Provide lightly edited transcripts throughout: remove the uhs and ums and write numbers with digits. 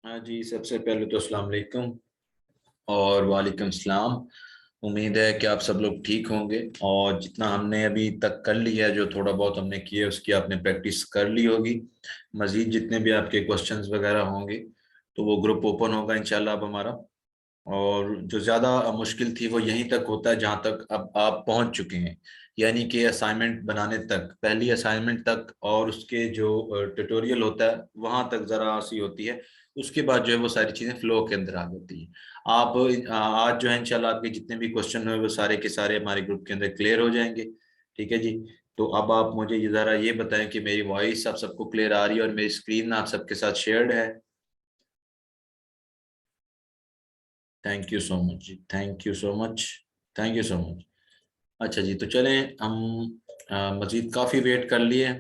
हाँ जी, सबसे पहले तो अस्सलाम वालेकुम और वालेकुम सलाम। उम्मीद है कि आप सब लोग ठीक होंगे और जितना हमने अभी तक कर लिया है, जो थोड़ा बहुत हमने किया उसकी आपने प्रैक्टिस कर ली होगी। मजीद जितने भी आपके क्वेश्चंस वगैरह होंगे तो वो ग्रुप ओपन होगा इंशाल्लाह अब हमारा। और जो ज़्यादा मुश्किल थी वो यहीं तक होता है जहाँ तक अब आप पहुँच चुके हैं, यानी कि असाइनमेंट बनाने तक, पहली असाइनमेंट तक और उसके जो ट्यूटोरियल होता है वहाँ तक ज़रा सी होती है। उसके बाद जो है वो सारी चीज़ें फ्लो के अंदर आ जाती हैं। आप आज जो है इंशाल्लाह आपके जितने भी क्वेश्चन हुए वो सारे के सारे हमारे ग्रुप के अंदर क्लियर हो जाएंगे। ठीक है जी। तो अब आप मुझे ये ज़रा ये बताएं कि मेरी वॉइस आप सबको क्लियर आ रही है और मेरी स्क्रीन आप सबके साथ शेयर्ड है। थैंक यू सो मच जी, thank you so much, thank you so much. अच्छा जी, तो चलें हम मजीद काफ़ी वेट कर लिए,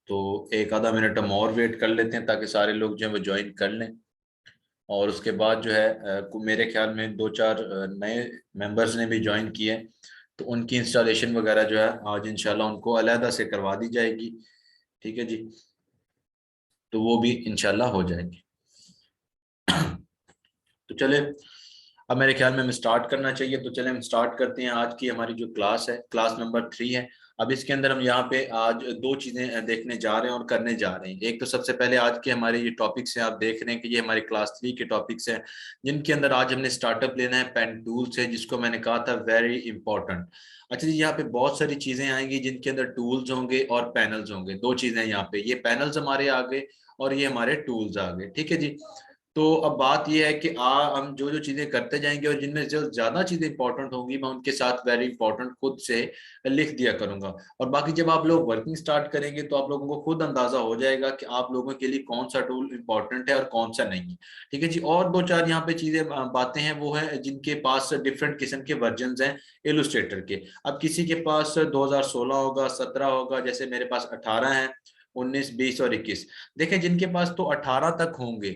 तो एक आधा मिनट हम और वेट कर लेते हैं ताकि सारे लोग जो है वो ज्वाइन कर लें। और उसके बाद जो है मेरे ख्याल में दो चार नए मेंबर्स ने भी ज्वाइन किए हैं, तो उनकी इंस्टॉलेशन वगैरह जो है आज इंशाल्लाह उनको अलहदा से करवा दी जाएगी। ठीक है जी, तो वो भी इंशाल्लाह हो जाएंगे। तो चले, अब मेरे ख्याल में हमें स्टार्ट करना चाहिए, तो चले हम स्टार्ट करते हैं। आज की हमारी जो क्लास है क्लास नंबर 3 है। अब इसके अंदर हम यहाँ पे आज दो चीजें देखने जा रहे हैं और करने जा रहे हैं। एक तो सबसे पहले आज के हमारे ये टॉपिक्स हैं, आप देख रहे हैं कि ये हमारी क्लास 3 के टॉपिक्स हैं, जिनके अंदर आज हमने स्टार्टअप लेना है पेन टूल से, जिसको मैंने कहा था वेरी इंपॉर्टेंट। अच्छा जी, यहाँ पे बहुत सारी चीजें आएंगी जिनके अंदर टूल्स होंगे और पैनल्स होंगे। दो चीजें यहाँ पे, ये पैनल्स हमारे आगे और ये हमारे टूल्स आगे। ठीक है जी। तो अब बात यह है कि हम जो जो चीजें करते जाएंगे और जिनमें जो ज्यादा चीजें इंपॉर्टेंट होंगी मैं उनके साथ वेरी इंपॉर्टेंट खुद से लिख दिया करूंगा। और बाकी जब आप लोग वर्किंग स्टार्ट करेंगे तो आप लोगों को खुद अंदाजा हो जाएगा कि आप लोगों के लिए कौन सा टूल इंपॉर्टेंट है और कौन सा नहीं है। ठीक है जी। और दो चार यहाँ पे चीजें बातें हैं वो है जिनके पास डिफरेंट किस्म के वर्जन हैं इलुस्ट्रेटर के। अब किसी के पास 2016 होगा, 17 होगा, जैसे मेरे पास 18 है, 19, 20 और 21। देखें जिनके पास तो 18 तक होंगे,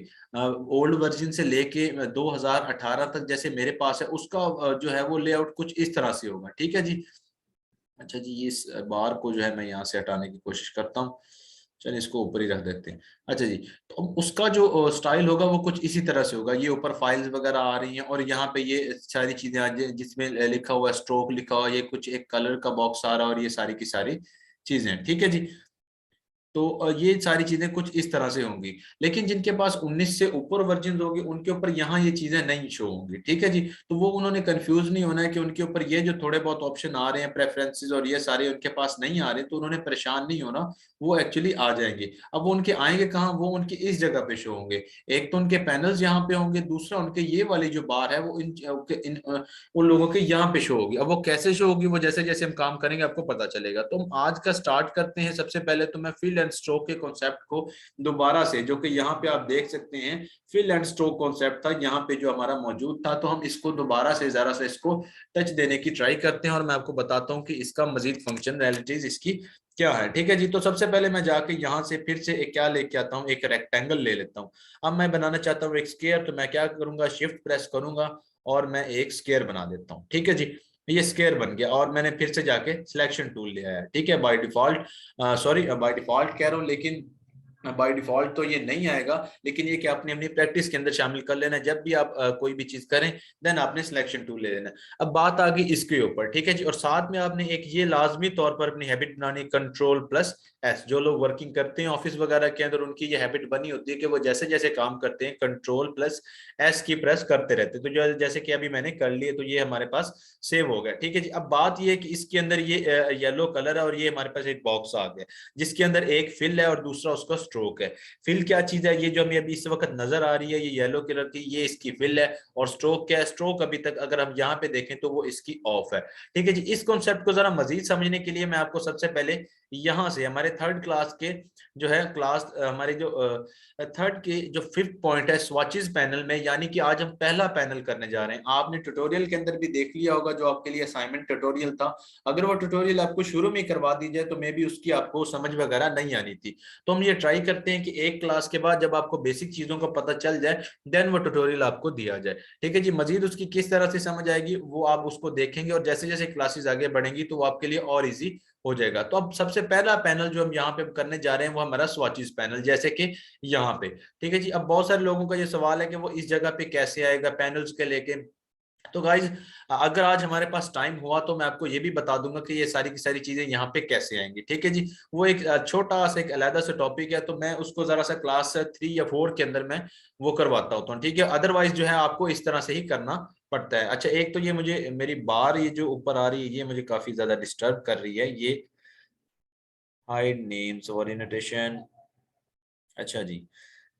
ओल्ड वर्जन से लेके 2018 तक जैसे मेरे पास है, उसका जो है वो लेआउट कुछ इस तरह से होगा। ठीक है जी। अच्छा जी, ये इस बार को जो है मैं यहाँ से हटाने की कोशिश करता हूँ। चलिए इसको ऊपर ही रख देते हैं। अच्छा जी, तो अब उसका जो स्टाइल होगा वो कुछ इसी तरह से होगा। ये ऊपर फाइल्स वगैरह आ रही हैं और यहाँ पे ये सारी चीजें आ जाए जिसमें लिखा हुआ स्ट्रोक लिखा हुआ, ये कुछ एक कलर का बॉक्स आ रहा है और ये सारी की सारी चीजें। ठीक है जी। तो ये सारी चीजें कुछ इस तरह से होंगी। लेकिन जिनके पास 19 से ऊपर वर्जन होंगे उनके ऊपर यहाँ ये चीजें नहीं शो होंगी। ठीक है जी। तो वो उन्होंने कंफ्यूज नहीं होना है कि उनके ऊपर ये जो थोड़े बहुत ऑप्शन आ रहे हैं प्रेफरेंसेस और ये सारे उनके पास नहीं आ रहे, तो उन्होंने परेशान नहीं होना। वो एक्चुअली आ जाएंगे। अब वो उनके आएंगे कहाँ, वो उनकी इस जगह पे शो होंगे। एक तो उनके पैनल्स यहाँ पे होंगे, दूसरा उनके ये वाली जो बार है वो उन लोगों के यहाँ पे शो होगी। अब वो कैसे शो होगी वो जैसे जैसे हम काम करेंगे आपको पता चलेगा। तो हम आज का स्टार्ट करते हैं। सबसे पहले तो मैं फिल एंड स्ट्रोक के कॉन्सेप्ट को दोबारा से, जो कि यहाँ पे आप देख सकते हैं फिल एंड स्ट्रोक कॉन्सेप्ट था यहाँ पे जो हमारा मौजूद था, तो हम इसको दोबारा से जरा सा इसको टच देने की ट्राई करते हैं और मैं आपको बताता हूँ कि इसका मजीद फंक्शन रियलिटीज इसकी क्या है। ठीक है जी। तो सबसे पहले मैं जाके यहाँ से फिर से एक क्या लेके आता हूँ, एक रेक्टेंगल ले लेता हूँ। अब मैं बनाना चाहता हूँ एक स्क्वायर, तो मैं क्या करूंगा, शिफ्ट प्रेस करूंगा और मैं एक स्क्वायर बना देता हूँ। ठीक है जी। ये स्क्वायर बन गया और मैंने फिर से जाके सिलेक्शन टूल ले आया। ठीक है, by default, sorry by default कह रहा हूँ, लेकिन बाय डिफॉल्ट तो ये नहीं आएगा, लेकिन ये कि आपने अपनी प्रैक्टिस के अंदर शामिल कर लेना है। जब भी आप कोई भी चीज करें देन आपने सिलेक्शन टूल ले लेना है। अब बात आ गई इसके ऊपर। ठीक है जी। और साथ में आपने एक ये लाजमी तौर पर अपनी हैबिट बनानी, कंट्रोल प्लस एस। जो लोग वर्किंग करते हैं ऑफिस वगैरह के अंदर उनकी ये हैबिट बनी होती है कि वो जैसे जैसे काम करते हैं कंट्रोल प्लस एस की प्रेस करते रहते हैं। तो जो जैसे कि अभी मैंने कर लिए तो ये हमारे पास सेव हो गया। ठीक है जी। अब बात ये है कि इसके अंदर ये येलो कलर है और ये हमारे पास एक बॉक्स आ गया जिसके अंदर एक फिल है और दूसरा उसका स्ट्रोक है। फिल क्या चीज है, ये जो हमें अभी इस वक्त नजर आ रही है ये येलो कलर की, ये इसकी फिल है। और स्ट्रोक क्या है, स्ट्रोक अभी तक अगर हम यहाँ पे देखें तो वो इसकी ऑफ है। ठीक है जी। इस कॉन्सेप्ट को जरा मजीद समझने के लिए मैं आपको सबसे पहले यहाँ से हमारे थर्ड क्लास के जो है क्लास हमारे जो थर्ड के जो फिफ्थ पॉइंट है स्वाचेस पैनल में, यानी कि आज हम पहला पैनल करने जा रहे हैं। आपने ट्यूटोरियल के अंदर भी देख लिया होगा जो आपके लिए असाइनमेंट ट्यूटोरियल था। अगर वो ट्यूटोरियल आपको शुरू में करवा दी जाए तो मे भी उसकी आपको समझ वगैरह नहीं आनी थी। तो हम ये ट्राई करते हैं कि एक क्लास के बाद जब आपको बेसिक चीजों का पता चल जाए देन वो ट्यूटोरियल आपको दिया जाए। ठीक है जी। मजीद उसकी किस तरह से समझ आएगी वो आप उसको देखेंगे और जैसे जैसे क्लासेस आगे बढ़ेंगी तो वो आपके लिए और इजी हो जाएगा। तो अब सबसे पहला पैनल जो हम यहाँ पे करने जा रहे हैं वो हमारा स्वॉचेस पैनल, जैसे कि यहाँ पे। ठीक है जी। अब बहुत सारे लोगों का ये सवाल है कि वो इस जगह पे कैसे आएगा पैनल्स के लेके। तो गाइज अगर आज हमारे पास टाइम हुआ तो मैं आपको ये भी बता दूंगा कि ये सारी की सारी चीजें यहाँ पे कैसे आएंगी। ठीक है जी। वो एक छोटा सा एक अलग सा टॉपिक है, तो मैं उसको जरा सा क्लास 3 या 4 के अंदर मैं वो करवाता होता हूँ। ठीक है। अदरवाइज जो है आपको इस तरह से ही करना पड़ता है। अच्छा, एक तो ये मुझे मेरी बार ये जो ऊपर आ रही है ये मुझे काफी ज्यादा डिस्टर्ब कर रही है, ये हाइड नेम्स और इनोटेशन। अच्छा जी।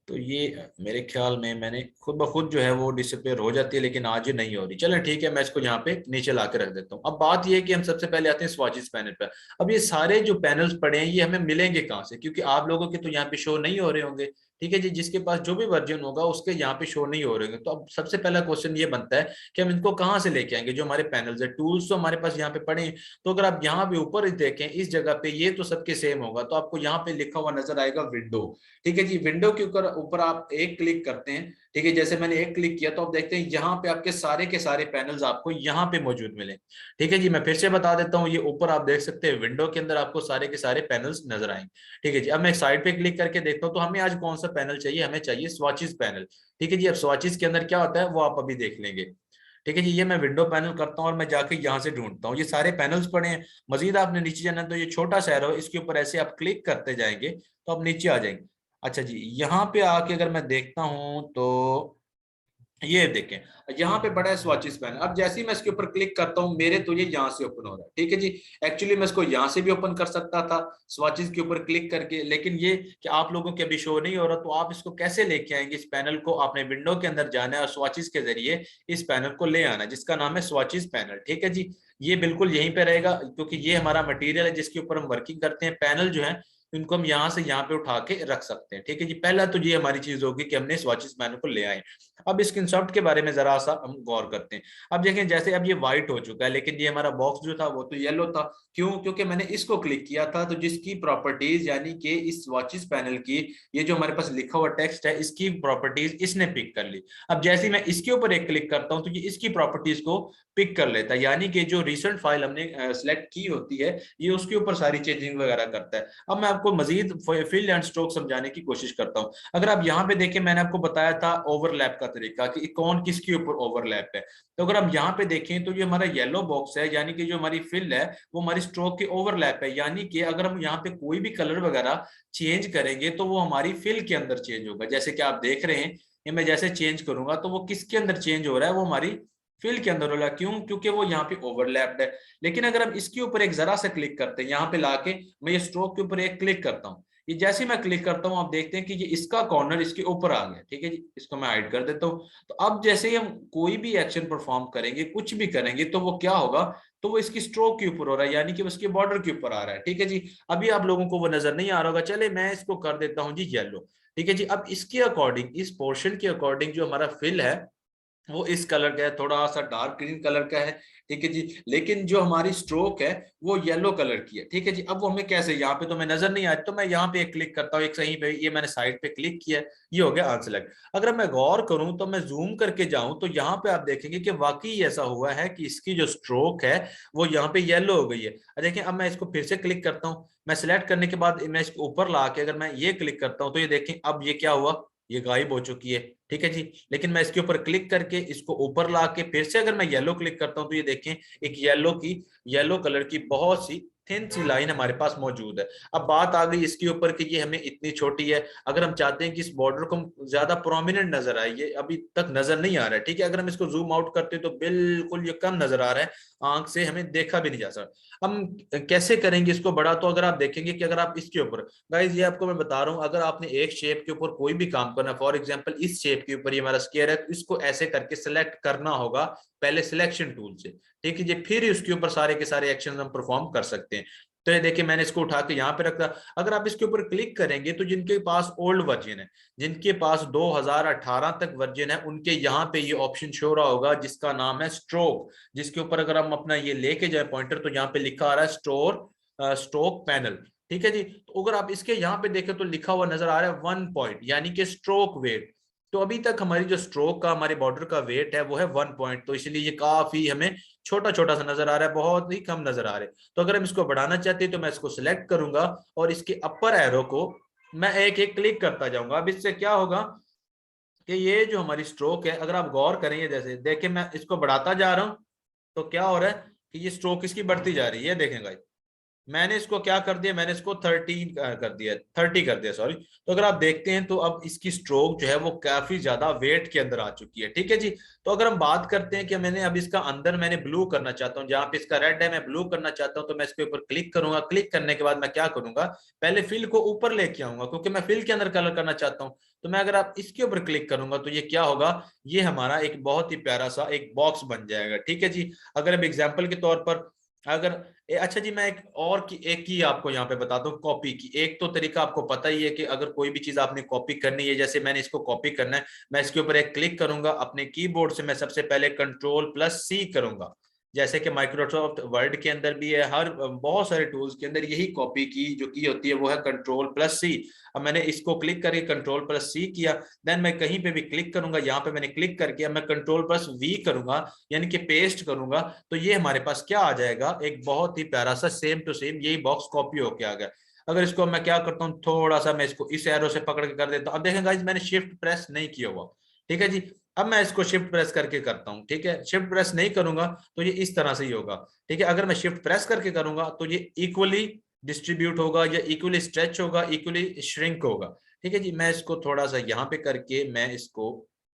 तो ये मेरे ख्याल में मैंने खुद ब खुद जो है वो डिसअपेयर हो जाती है, लेकिन आज ये नहीं हो रही। चलो ठीक है, मैं इसको यहाँ पे नीचे ला के रख देता हूँ। अब बात ये है कि हम सबसे पहले आते हैं स्वॉचेस पैनल पर। अब ये सारे जो पैनल्स पड़े हैं ये हमें मिलेंगे कहाँ से, क्योंकि आप लोगों के तो यहाँ पे शो नहीं हो रहे होंगे। ठीक है जी। जिसके पास जो भी वर्जन होगा उसके यहाँ पे शो नहीं हो रहे होंगे। तो अब सबसे पहला क्वेश्चन ये बनता है कि हम इनको कहाँ से लेके आएंगे। जो हमारे पैनल्स है, टूल्स तो हमारे पास यहाँ पे पड़े हैं। तो अगर आप यहाँ पे ऊपर देखें इस जगह पे, ये तो सबके सेम होगा, तो आपको यहाँ पे लिखा हुआ नजर आएगा विंडो। ठीक है जी। विंडो के ऊपर ऊपर आप एक क्लिक करते हैं। ठीक है। जैसे मैंने एक क्लिक किया तो आप देखते हैं यहाँ पे आपके सारे के सारे पैनल्स आपको यहाँ पे मौजूद मिले। ठीक है जी। मैं फिर से बता देता हूँ, ये ऊपर आप देख सकते हैं विंडो के अंदर आपको सारे के सारे पैनल्स नजर आएंगे। ठीक है जी। अब मैं साइड पे क्लिक करके देखता हूँ तो हमें आज कौन सा पैनल चाहिए, हमें चाहिए स्वॉचेस पैनल। ठीक है जी। अब स्वॉचेस के अंदर क्या होता है वो आप अभी देख लेंगे। ठीक है जी। ये मैं विंडो पैनल करता हूँ और मैं जाके यहाँ से ढूंढता हूँ, ये सारे पैनल्स पड़े हैं। मजीद आपने नीचे जाना है तो ये छोटा सा एरो इसके ऊपर ऐसे आप क्लिक करते जाएंगे तो आप नीचे आ जाएंगे। अच्छा जी। यहाँ पे आके अगर मैं देखता हूं तो ये देखें, यहाँ पे बड़ा है स्वॉचेस पैनल। अब जैसे ही मैं इसके ऊपर क्लिक करता हूँ मेरे तो ये यहाँ से ओपन हो रहा है। ठीक है जी। एक्चुअली मैं इसको यहाँ से भी ओपन कर सकता था स्वॉचेस के ऊपर क्लिक करके, लेकिन ये कि आप लोगों के अभी शो नहीं हो रहा, तो आप इसको कैसे लेके आएंगे इस पैनल को। आपने विंडो के अंदर जाना है और स्वॉचेस के जरिए इस पैनल को ले आना है, जिसका नाम है स्वॉचेस पैनल। ठीक है जी। ये बिल्कुल यहीं पे रहेगा क्योंकि ये हमारा मटेरियल है जिसके ऊपर हम वर्किंग करते हैं। पैनल जो है इनको हम यहाँ से यहाँ पे उठा के रख सकते हैं। ठीक है जी। पहला तो ये हमारी चीज होगी कि हमने स्वॉचेस पैनल को ले आए। अब इस कंसेप्ट के बारे में जरा सा हम गौर करते हैं। अब देखें, जैसे अब ये व्हाइट हो चुका है लेकिन ये हमारा बॉक्स जो था वो तो येलो था। क्यों? क्योंकि मैंने इसको क्लिक किया था, तो जिसकी प्रॉपर्टीज यानी कि इस वॉचेस पैनल की, ये जो हमारे पास लिखा हुआ टेक्स्ट है इसकी प्रॉपर्टीज इसने पिक कर ली। अब जैसे ही मैं इसके ऊपर एक क्लिक करता हूं तो ये इसकी प्रॉपर्टीज को पिक कर लेता है, यानी कि जो रिसेंट फाइल हमने सेलेक्ट की होती है ये उसके ऊपर सारी चेंजिंग वगैरह करता है। अब मैं आपको मजीद फिल एंड स्ट्रोक समझाने की कोशिश करता हूं। अगर आप यहाँ पे देखें, मैंने आपको बताया था ओवरलैप का तरीका कि कौन किसके ऊपर ओवरलैप है। तो अगर हम यहाँ पे देखें तो ये हमारा येलो बॉक्स है, यानी कि जो हमारी फिल है वो हमारी स्ट्रोक के ओवरलैप है। यानी कि अगर हम यहाँ पे कोई भी कलर वगैरह चेंज करेंगे तो वो हमारी फिल के अंदर चेंज होगा। जैसे कि आप देख रहे हैं, ये मैं जैसे चेंज करूंगा तो वो किसके अंदर चेंज हो रहा है, वो हमारी फिल के अंदर हो रहा है। क्यों? क्योंकि वो यहाँ पे ओवरलैप्ड है। लेकिन अगर हम इसके ऊपर एक जरा सा क्लिक करते हैं, यहाँ पे लाके मैं ये स्ट्रोक के ऊपर एक क्लिक करता हूँ, ये जैसे ही मैं क्लिक करता हूं आप देखते हैं कि ये इसका कॉर्नर इसके ऊपर आ गया। ठीक है जी। इसको मैं हाइड कर देता हूं। तो अब जैसे ही हम कोई भी एक्शन परफॉर्म करेंगे, कुछ भी करेंगे, तो वो क्या होगा, तो वो इसकी स्ट्रोक के ऊपर हो रहा है, यानी कि उसके बॉर्डर के ऊपर आ रहा है। ठीक है जी। अभी आप लोगों को वो नजर नहीं आ रहा होगा, चले मैं इसको कर देता हूं जी येलो। ठीक है जी। अब इसके अकॉर्डिंग, इस पोर्शन के अकॉर्डिंग जो हमारा फिल है वो इस कलर का है, थोड़ा सा डार्क ग्रीन कलर का है। ठीक है जी। लेकिन जो हमारी स्ट्रोक है वो येलो कलर की है। ठीक है जी। अब वो हमें कैसे, यहाँ पे तो मैं नजर नहीं आया, तो मैं यहाँ पे एक क्लिक करता हूँ, एक सही पे ये मैंने साइड पे क्लिक किया, ये हो गया अनसेलेक्ट। अगर मैं गौर करूं तो मैं जूम करके जाऊं तो यहाँ पे आप देखेंगे कि वाकई ऐसा हुआ है कि इसकी जो स्ट्रोक है वो यहाँ पे येलो हो गई है। देखिए अब मैं इसको फिर से क्लिक करता हूँ, मैं सिलेक्ट करने के बाद मैं इसको ऊपर ला के अगर मैं ये क्लिक करता हूँ तो ये देखें अब ये क्या हुआ, ये गायब हो चुकी है। ठीक है जी। लेकिन मैं इसके ऊपर क्लिक करके इसको ऊपर ला के फिर से अगर मैं येलो क्लिक करता हूं तो ये देखें एक येलो कलर की बहुत सी थिन सी लाइन हमारे पास मौजूद है। अब बात आ गई इसके ऊपर कि ये हमें इतनी छोटी है। अगर हम चाहते हैं कि इस बॉर्डर को ज्यादा प्रोमिनेंट नजर आए, ये अभी तक नजर नहीं आ रहा है। ठीक है। अगर हम इसको जूम आउट करते हैं तो बिल्कुल ये कम नजर आ रहा है, आंख से हमें देखा भी नहीं जा सकता। हम कैसे करेंगे इसको बड़ा, तो अगर आप देखेंगे कि अगर आप इसके ऊपर, गाइस ये आपको मैं बता रहा हूं, अगर आपने एक शेप के ऊपर कोई भी काम करना, फॉर एग्जांपल इस शेप के ऊपर ये हमारा स्क्वायर है, तो इसको ऐसे करके सिलेक्ट करना होगा पहले सिलेक्शन टूल से। ठीक है जी। फिर उसके ऊपर सारे के सारे एक्शन हम परफॉर्म कर सकते हैं। तो ये देखिए मैंने इसको उठा के यहाँ पे रखा। अगर आप इसके ऊपर क्लिक करेंगे तो जिनके पास ओल्ड वर्जन है, जिनके पास 2018 तक वर्जन है, उनके यहाँ पे ये ऑप्शन शो रहा होगा जिसका नाम है स्ट्रोक, जिसके ऊपर अगर हम अपना ये लेके जाए पॉइंटर तो यहाँ पे लिखा आ रहा है स्ट्रोक पैनल। ठीक है जी। तो अगर आप इसके यहाँ पे देखें तो लिखा हुआ नजर आ रहा है 1 पॉइंट, यानी कि स्ट्रोक वेट। तो अभी तक हमारी जो स्ट्रोक का हमारे बॉर्डर का वेट है वो है 1 पॉइंट, तो इसलिए ये काफी हमें छोटा छोटा सा नजर आ रहा है, बहुत ही कम नजर आ रहे हैं। तो अगर हम इसको बढ़ाना चाहते हैं तो मैं इसको सिलेक्ट करूंगा और इसके अपर एरो को मैं एक एक क्लिक करता जाऊंगा। अब इससे क्या होगा कि ये जो हमारी स्ट्रोक है, अगर आप गौर करेंगे, जैसे देखें मैं इसको बढ़ाता जा रहा हूं तो क्या हो रहा है कि ये स्ट्रोक इसकी बढ़ती जा रही है, ये देखेंगे। मैंने इसको क्या कर दिया, मैंने इसको 13 कर दिया, 30 कर दिया, सॉरी। तो अगर आप देखते हैं तो अब इसकी स्ट्रोक जो है वो काफी ज्यादा वेट के अंदर आ चुकी है, ठीक है जी। तो अगर हम बात करते हैं कि मैंने अब इसका अंदर मैंने ब्लू करना चाहता हूँ, जहां पे इसका रेड है मैं ब्लू करना चाहता हूँ, तो मैं इसके ऊपर क्लिक करूंगा। क्लिक करने के बाद मैं क्या करूंगा, पहले फिल को ऊपर लेके आऊंगा क्योंकि मैं फिल के अंदर कलर करना चाहता हूँ। तो मैं अगर आप इसके ऊपर क्लिक करूंगा तो ये क्या होगा, ये हमारा एक बहुत ही प्यारा सा एक बॉक्स बन जाएगा, ठीक है जी। अगर अब एग्जाम्पल के तौर पर अगर अच्छा जी, मैं एक की आपको यहाँ पे बताता हूँ कॉपी की। एक तो तरीका आपको पता ही है कि अगर कोई भी चीज आपने कॉपी करनी है, जैसे मैंने इसको कॉपी करना है, मैं इसके ऊपर एक क्लिक करूंगा अपने कीबोर्ड से, मैं सबसे पहले कंट्रोल+C करूंगा। जैसे कि माइक्रोसॉफ्ट वर्ड के अंदर भी है, हर बहुत सारे टूल्स के अंदर यही कॉपी की जो की होती है वो है कंट्रोल+C। अब मैंने इसको क्लिक करके कंट्रोल+C किया, देन मैं कहीं पे भी क्लिक करूंगा, यहाँ पे मैंने क्लिक करके अब मैं कंट्रोल+V करूंगा, यानी कि पेस्ट करूंगा। तो ये हमारे पास क्या आ जाएगा, एक बहुत ही प्यारा सा सेम टू सेम यही बॉक्स कॉपी होके आ गया। अगर इसको मैं क्या करता हूँ, थोड़ा सा मैं इसको इस एरो से पकड़ के कर देता हूँ। अब देखें गाइस, मैंने शिफ्ट प्रेस नहीं किया हुआ, ठीक है जी। अब मैं इसको शिफ्ट प्रेस करके करता हूँ, ठीक है। शिफ्ट प्रेस नहीं करूंगा तो ये इस तरह से ही होगा, ठीक है। अगर मैं शिफ्ट प्रेस करके करूंगा तो ये इक्वली डिस्ट्रीब्यूट होगा या इक्वली स्ट्रेच होगा, इक्वली श्रिंक होगा, ठीक है जी। मैं इसको थोड़ा सा यहाँ पे करके मैं इसको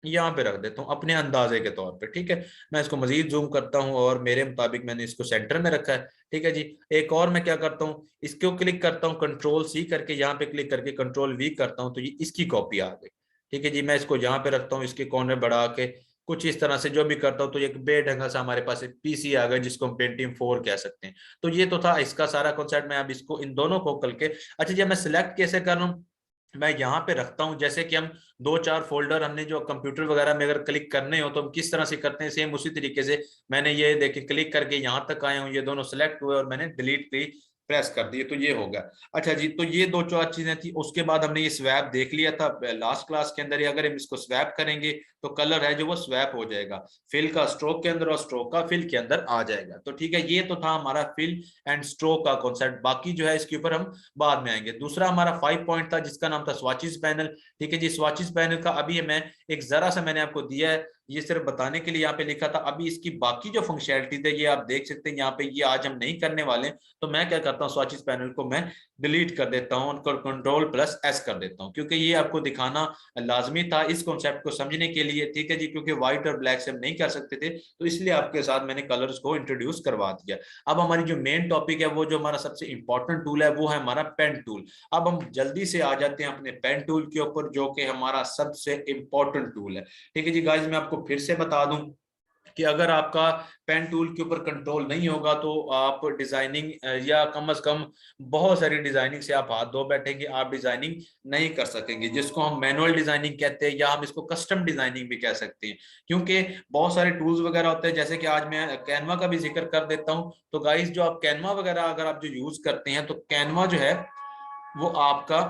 यहाँ पे रख देता हूँ अपने अंदाजे के तौर पे, ठीक है। मैं इसको मजीद जूम करता हूँ और मेरे मुताबिक मैंने इसको सेंटर में रखा है, ठीक है जी। एक और मैं क्या करता हूँ, इसको क्लिक करता हूँ कंट्रोल+C करके, यहाँ पे क्लिक करके कंट्रोल+V करता हूँ तो ये इसकी कॉपी आ गई, ठीक है जी। मैं इसको यहाँ पे रखता हूँ, इसके कॉर्नर बढ़ा के कुछ इस तरह से जो भी करता हूँ तो एक बेढंगा सा हमारे पास एक पीसी आ गया जिसको हम Pentium 4 कह सकते हैं। तो ये तो था इसका सारा कॉन्सेप्ट। मैं अब इसको इन दोनों को करके, अच्छा जी मैं सिलेक्ट कैसे कर रहा हूँ, मैं यहाँ पे रखता हूँ। जैसे कि हम दो चार फोल्डर हमने जो कंप्यूटर वगैरह में अगर क्लिक करने हो तो हम किस तरह से करते हैं, सेम उसी तरीके से मैंने ये देखिए क्लिक करके यहाँ तक आया हूँ, ये दोनों सिलेक्ट हुए और मैंने डिलीट की प्रेस कर दिए, तो ये हो गया। अच्छा जी, तो ये दो चार चीजें थी। उसके बाद हमने ये स्वैप देख लिया था लास्ट क्लास के अंदर ही। अगर हम इसको स्वैप करेंगे तो कलर है जो वो स्वैप हो जाएगा, फिल का स्ट्रोक के अंदर और स्ट्रोक का फिल के अंदर आ जाएगा। तो ठीक है, ये तो था हमारा फिल एंड स्ट्रोक का कॉन्सेप्ट। बाकी जो है इसके ऊपर हम बाद में आएंगे। दूसरा हमारा 5 पॉइंट था जिसका नाम था स्वाचेस पैनल, ठीक है जी। स्वाचेस पैनल का अभी मैं एक जरा सा मैंने आपको दिया है, ये सिर्फ बताने के लिए यहाँ पे लिखा था। अभी इसकी बाकी जो फंक्शनैलिटी थे ये आप देख सकते हैं यहाँ पे, ये आज हम नहीं करने वाले। तो मैं क्या करता हूँ, स्वाचेस पैनल को मैं डिलीट कर देता हूँ और कंट्रोल+S कर देता हूँ, क्योंकि ये आपको दिखाना लाजमी था इस कॉन्सेप्ट को समझने के लिए, ठीक है जी। क्योंकि व्हाइट और ब्लैक से हम नहीं कर सकते थे, तो इसलिए आपके साथ मैंने कलर्स को इंट्रोड्यूस करवा दिया। अब हमारी जो मेन टॉपिक है, वो जो हमारा सबसे इंपॉर्टेंट टूल है वो है हमारा पेन टूल। अब हम जल्दी से आ जाते हैं अपने पेन टूल के ऊपर, जो कि हमारा सबसे इंपॉर्टेंट टूल है, ठीक है जी। गाइस मैं आपको फिर से बता दूं कि अगर आपका पेन टूल के ऊपर कंट्रोल नहीं होगा तो आप डिजाइनिंग या कम से कम बहुत सारी डिजाइनिंग से आप हाथ धो बैठेंगे, आप डिजाइनिंग नहीं कर सकेंगे, जिसको हम मैनुअल डिजाइनिंग कहते हैं या हम इसको कस्टम डिजाइनिंग भी कह सकते हैं। क्योंकि बहुत सारे टूल्स वगैरह होते हैं, जैसे कि आज मैं कैनवा का भी जिक्र कर देता हूं। तो गाइस जो आप कैनवा वगैरह अगर आप जो यूज करते हैं, तो कैनवा जो है वो आपका,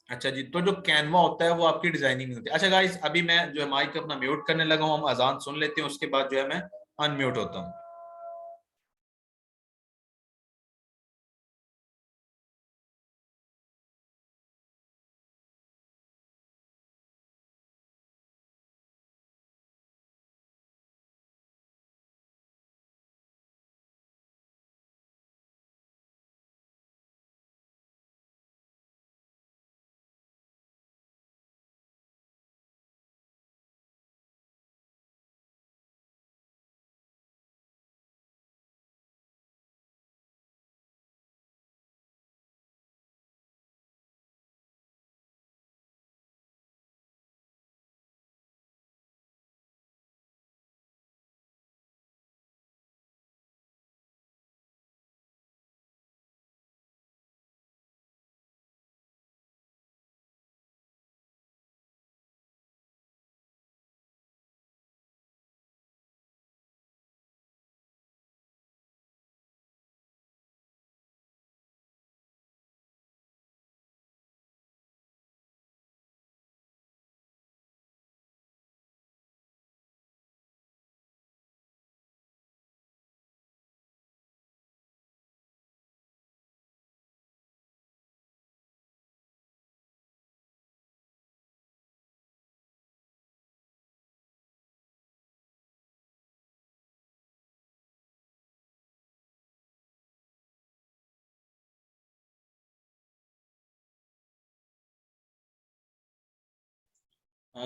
अच्छा जी, तो जो कैनवा होता है वो आपकी डिजाइनिंग होती है। अच्छा गाइस, अभी मैं जो है माइक अपना म्यूट करने लगा हूँ, हम अजान सुन लेते हैं, उसके बाद जो है मैं अनम्यूट होता हूँ।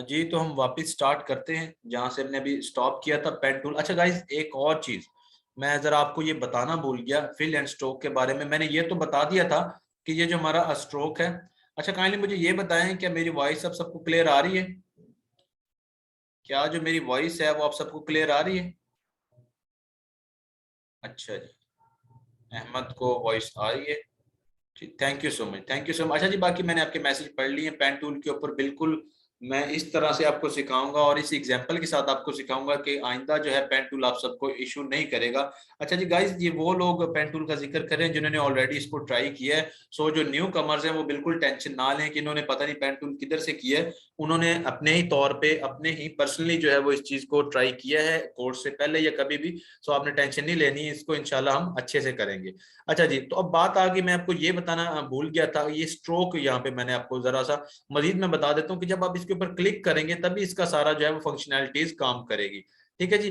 जी तो हम वापस स्टार्ट करते हैं जहां से हमने अभी स्टॉप किया था, पेन टूल। अच्छा गाइस, एक और चीज मैं जरा आपको ये बताना भूल गया फिल एंड स्ट्रोक के बारे में। मैंने ये तो बता दिया था कि ये जो हमारा स्ट्रोक है। अच्छा काइंडली मुझे ये बताएं, क्या मेरी वॉइस अब सबको क्लियर आ रही है? क्या जो मेरी वॉइस है वो आप सबको क्लियर आ रही है? अच्छा जी, अहमद को वॉइस आ रही है। Thank you so much, thank you so much. अच्छा जी, बाकी मैंने आपके मैसेज पढ़ लिए पेन टूल के ऊपर। बिल्कुल मैं इस तरह से आपको सिखाऊंगा और इस एग्जांपल के साथ आपको सिखाऊंगा कि आइंदा जो है पेन टूल आप सबको इशू नहीं करेगा। अच्छा जी गाइस, ये वो लोग पेन टूल का जिक्र करें जिन्होंने ऑलरेडी इसको ट्राई किया है। सो जो न्यू कमर्स हैं वो बिल्कुल टेंशन ना लें कि इन्होंने पता नहीं पेन टूल किधर से किया है। उन्होंने अपने ही तौर पे, अपने ही पर्सनली जो है वो इस चीज को ट्राई किया है कोर्स से पहले या कभी भी। सो आपने टेंशन नहीं लेनी, इसको इंशाल्लाह हम अच्छे से करेंगे। अच्छा जी, तो अब बात आ गई, मैं आपको ये बताना भूल गया था, ये स्ट्रोक यहाँ पे मैंने आपको जरा सा मजीद मैं बता देता हूँ कि जब आप इसके ऊपर क्लिक करेंगे तभी इसका सारा जो है वो फंक्शनैलिटीज काम करेगी। ठीक है जी।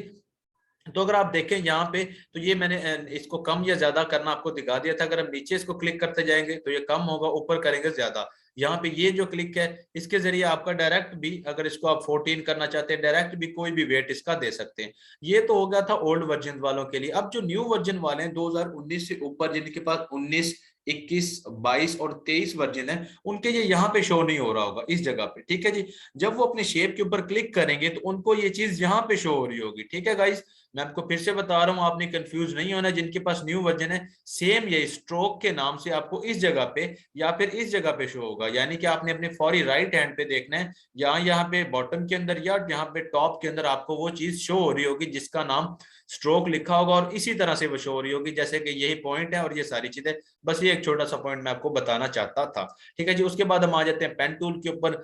तो अगर आप देखें यहाँ पे, तो ये मैंने इसको कम या ज्यादा करना आपको दिखा दिया था। अगर हम नीचे इसको क्लिक करते जाएंगे तो ये कम होगा, ऊपर करेंगे ज्यादा। यहाँ पे ये जो क्लिक है इसके जरिए आपका डायरेक्ट भी, अगर इसको आप 14 करना चाहते हैं डायरेक्ट भी, कोई भी वेट इसका दे सकते हैं। ये तो हो गया था ओल्ड वर्जन वालों के लिए। अब जो न्यू वर्जन वाले हैं 2019 से ऊपर, जिनके पास 19, 21, 22 और 23 वर्जन है, उनके ये यहाँ पे शो नहीं हो रहा होगा इस जगह पे। ठीक है जी। जब वो अपने शेप के ऊपर क्लिक करेंगे तो उनको ये चीज यहाँ पे शो हो रही होगी। ठीक है गाइस, मैं आपको फिर से बता रहा हूं, आपने कंफ्यूज नहीं होना। जिनके पास न्यू वर्जन है, सेम ये स्ट्रोक के नाम से आपको इस जगह पे या फिर इस जगह पे शो होगा। यानी कि आपने अपने फौरी राइट हैंड पे देखना है, यहाँ पे बॉटम के अंदर या यहाँ पे टॉप के अंदर आपको वो चीज शो हो रही होगी जिसका नाम स्ट्रोक लिखा होगा, और इसी तरह से वो शो हो रही होगी जैसे कि यही पॉइंट है और ये सारी चीजें। बस ये एक छोटा सा पॉइंट मैं आपको बताना चाहता था। ठीक है जी। उसके बाद हम आ जाते हैं पेन टूल के ऊपर।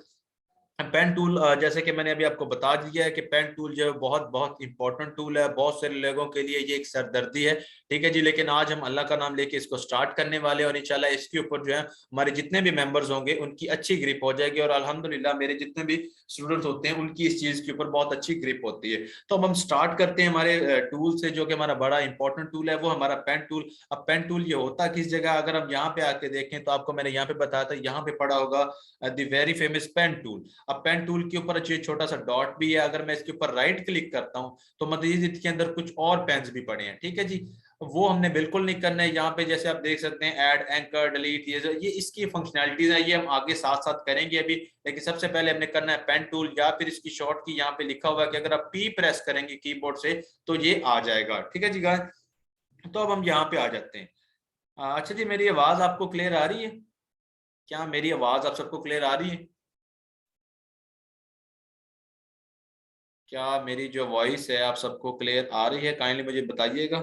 पेन टूल, जैसे कि मैंने अभी आपको बता दिया है कि पेन टूल जो है बहुत बहुत इंपॉर्टेंट टूल है। बहुत सारे लोगों के लिए ये एक सरदर्दी है। ठीक है जी। लेकिन आज हम अल्लाह का नाम लेके इसको स्टार्ट करने वाले हैं और इंशाल्लाह इसके ऊपर जो है हमारे जितने भी मेंबर्स होंगे उनकी अच्छी ग्रिप हो जाएगी। और अल्हम्दुलिल्लाह मेरे जितने भी स्टूडेंट्स होते हैं उनकी इस चीज के ऊपर बहुत अच्छी ग्रिप होती है। तो अब हम स्टार्ट करते हैं हमारे टूल से, जो कि हमारा बड़ा इंपॉर्टेंट टूल है, वो हमारा पेन टूल। अब पेन टूल ये होता किस जगह, अगर हम यहाँ पे आके देखें तो आपको मैंने यहाँ पे बताया था, यहाँ पे पड़ा होगा the very famous pen tool. अब पेन टूल के ऊपर जो छोटा सा डॉट भी है, अगर मैं इसके ऊपर राइट क्लिक करता हूं तो मजीद इसके अंदर कुछ और पेन्स भी पड़े हैं। ठीक है जी। वो हमने बिल्कुल नहीं करना है। यहाँ पे जैसे आप देख सकते हैं ऐड, एंकर, डिलीट, ये इसकी फंक्शनैलिटीज है, ये हम आगे साथ साथ करेंगे अभी। लेकिन सबसे पहले हमने करना है पेन टूल, या फिर इसकी शॉर्ट की यहाँ पे लिखा हुआ है कि अगर आप पी प्रेस करेंगे कीबोर्ड से तो ये आ जाएगा। ठीक है जी गाइस। तो अब हम यहाँ पे आ जाते हैं। अच्छा जी, मेरी आवाज आपको क्लियर आ रही है? क्या मेरी आवाज आप सबको क्लियर आ रही है? क्या मेरी जो वॉइस है आप सबको क्लियर आ रही है? काइंडली मुझे बताइएगा।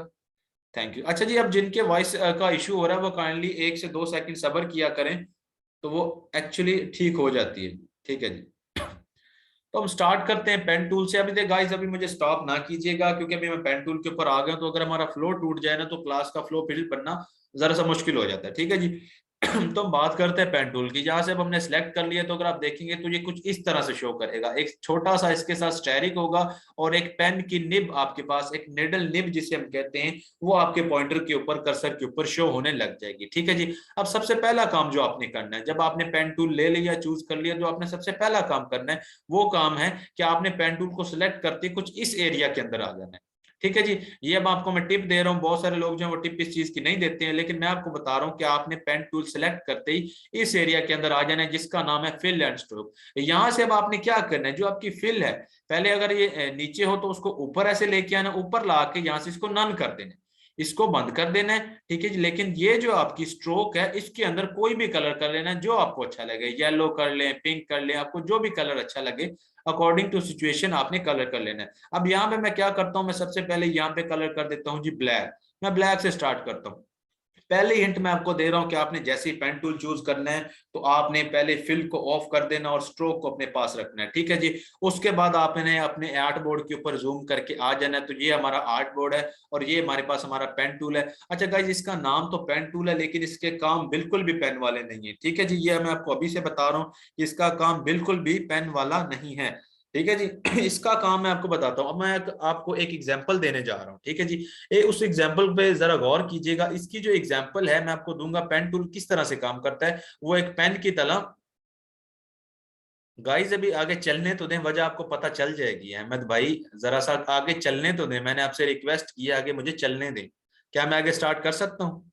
Thank you. अच्छा जी, अब जिनके वॉइस का इशू हो रहा है वो काइंडली 1 से 2 सेकंड सब्र किया करें, तो वो एक्चुअली ठीक हो जाती है। ठीक है जी। तो हम स्टार्ट करते हैं पेन टूल से। अभी देख गाइस, अभी मुझे स्टॉप ना कीजिएगा क्योंकि अभी मैं पेन टूल के ऊपर आ गया हूं। तो अगर हमारा फ्लो टूट जाए ना तो क्लास का फ्लो फिर बनना जरा सा मुश्किल हो जाता है। ठीक है जी। तो हम बात करते हैं पेन टूल की। जहां से अब हमने सेलेक्ट कर लिया, तो अगर आप देखेंगे तो ये कुछ इस तरह से शो करेगा। एक छोटा सा इसके साथ स्टेरिक होगा और एक पेन की निब आपके पास, एक निडल निब जिसे हम कहते हैं, वो आपके पॉइंटर के ऊपर, कर्सर के ऊपर शो होने लग जाएगी। ठीक है जी। अब सबसे पहला काम जो आपने करना है, जब आपने पेन टूल ले लिया, चूज कर लिया, जो आपने सबसे पहला काम करना है वो काम है कि आपने पेन टूल को सिलेक्ट करते कुछ इस एरिया के अंदर आ जाना है। ठीक है जी। ये अब आपको मैं टिप दे रहा हूं, बहुत सारे लोग जो है वो टिप इस चीज की नहीं देते हैं, लेकिन मैं आपको बता रहा हूं कि आपने पेन टूल सिलेक्ट करते ही इस एरिया के अंदर आ जाना है जिसका नाम है फिल एंड स्ट्रोक। यहां से अब आपने क्या करना है, जो आपकी फिल है, पहले अगर ये नीचे हो तो उसको ऊपर ऐसे लेके आना, ऊपर ला के यहां से इसको नन कर देना, इसको बंद कर देना है। ठीक है जी। लेकिन ये जो आपकी स्ट्रोक है इसके अंदर कोई भी कलर कर लेना है जो आपको अच्छा लगे, येलो कर लें, पिंक कर लें, आपको जो भी कलर अच्छा लगे अकॉर्डिंग टू सिचुएशन आपने कलर कर लेना है। अब यहाँ पे मैं क्या करता हूँ, मैं सबसे पहले यहाँ पे कलर कर देता हूँ जी ब्लैक। मैं ब्लैक से स्टार्ट करता हूँ। पहले हिंट मैं आपको दे रहा हूं कि आपने जैसे ही पेन टूल चूज करना है तो आपने पहले फिल को ऑफ कर देना और स्ट्रोक को अपने पास रखना है। ठीक है जी। उसके बाद आपने अपने आर्ट बोर्ड के ऊपर जूम करके आ जाना है। तो ये हमारा आर्ट बोर्ड है और ये हमारे पास हमारा पेन टूल है। अच्छा गाइज, इसका नाम तो पेन टूल है लेकिन इसके काम बिल्कुल भी पेन वाले नहीं है। ठीक है जी। ये मैं आपको अभी से बता रहा हूँ, इसका काम बिल्कुल भी पेन वाला नहीं है। ठीक है जी। इसका काम मैं आपको बताता हूँ। अब मैं आपको एक एग्जांपल देने जा रहा हूँ। ठीक है जी। उस एग्जाम्पल पे जरा गौर कीजिएगा। इसकी जो एग्जाम्पल है मैं आपको दूंगा, पेन टूल किस तरह से काम करता है, वो एक पेन की तरह गाइस अभी आगे चलने तो दें, वजह आपको पता चल जाएगी। अहमद भाई जरा सा आगे चलने तो दें, मैंने आपसे रिक्वेस्ट की है आगे मुझे चलने दें। क्या मैं आगे स्टार्ट कर सकता हूँ?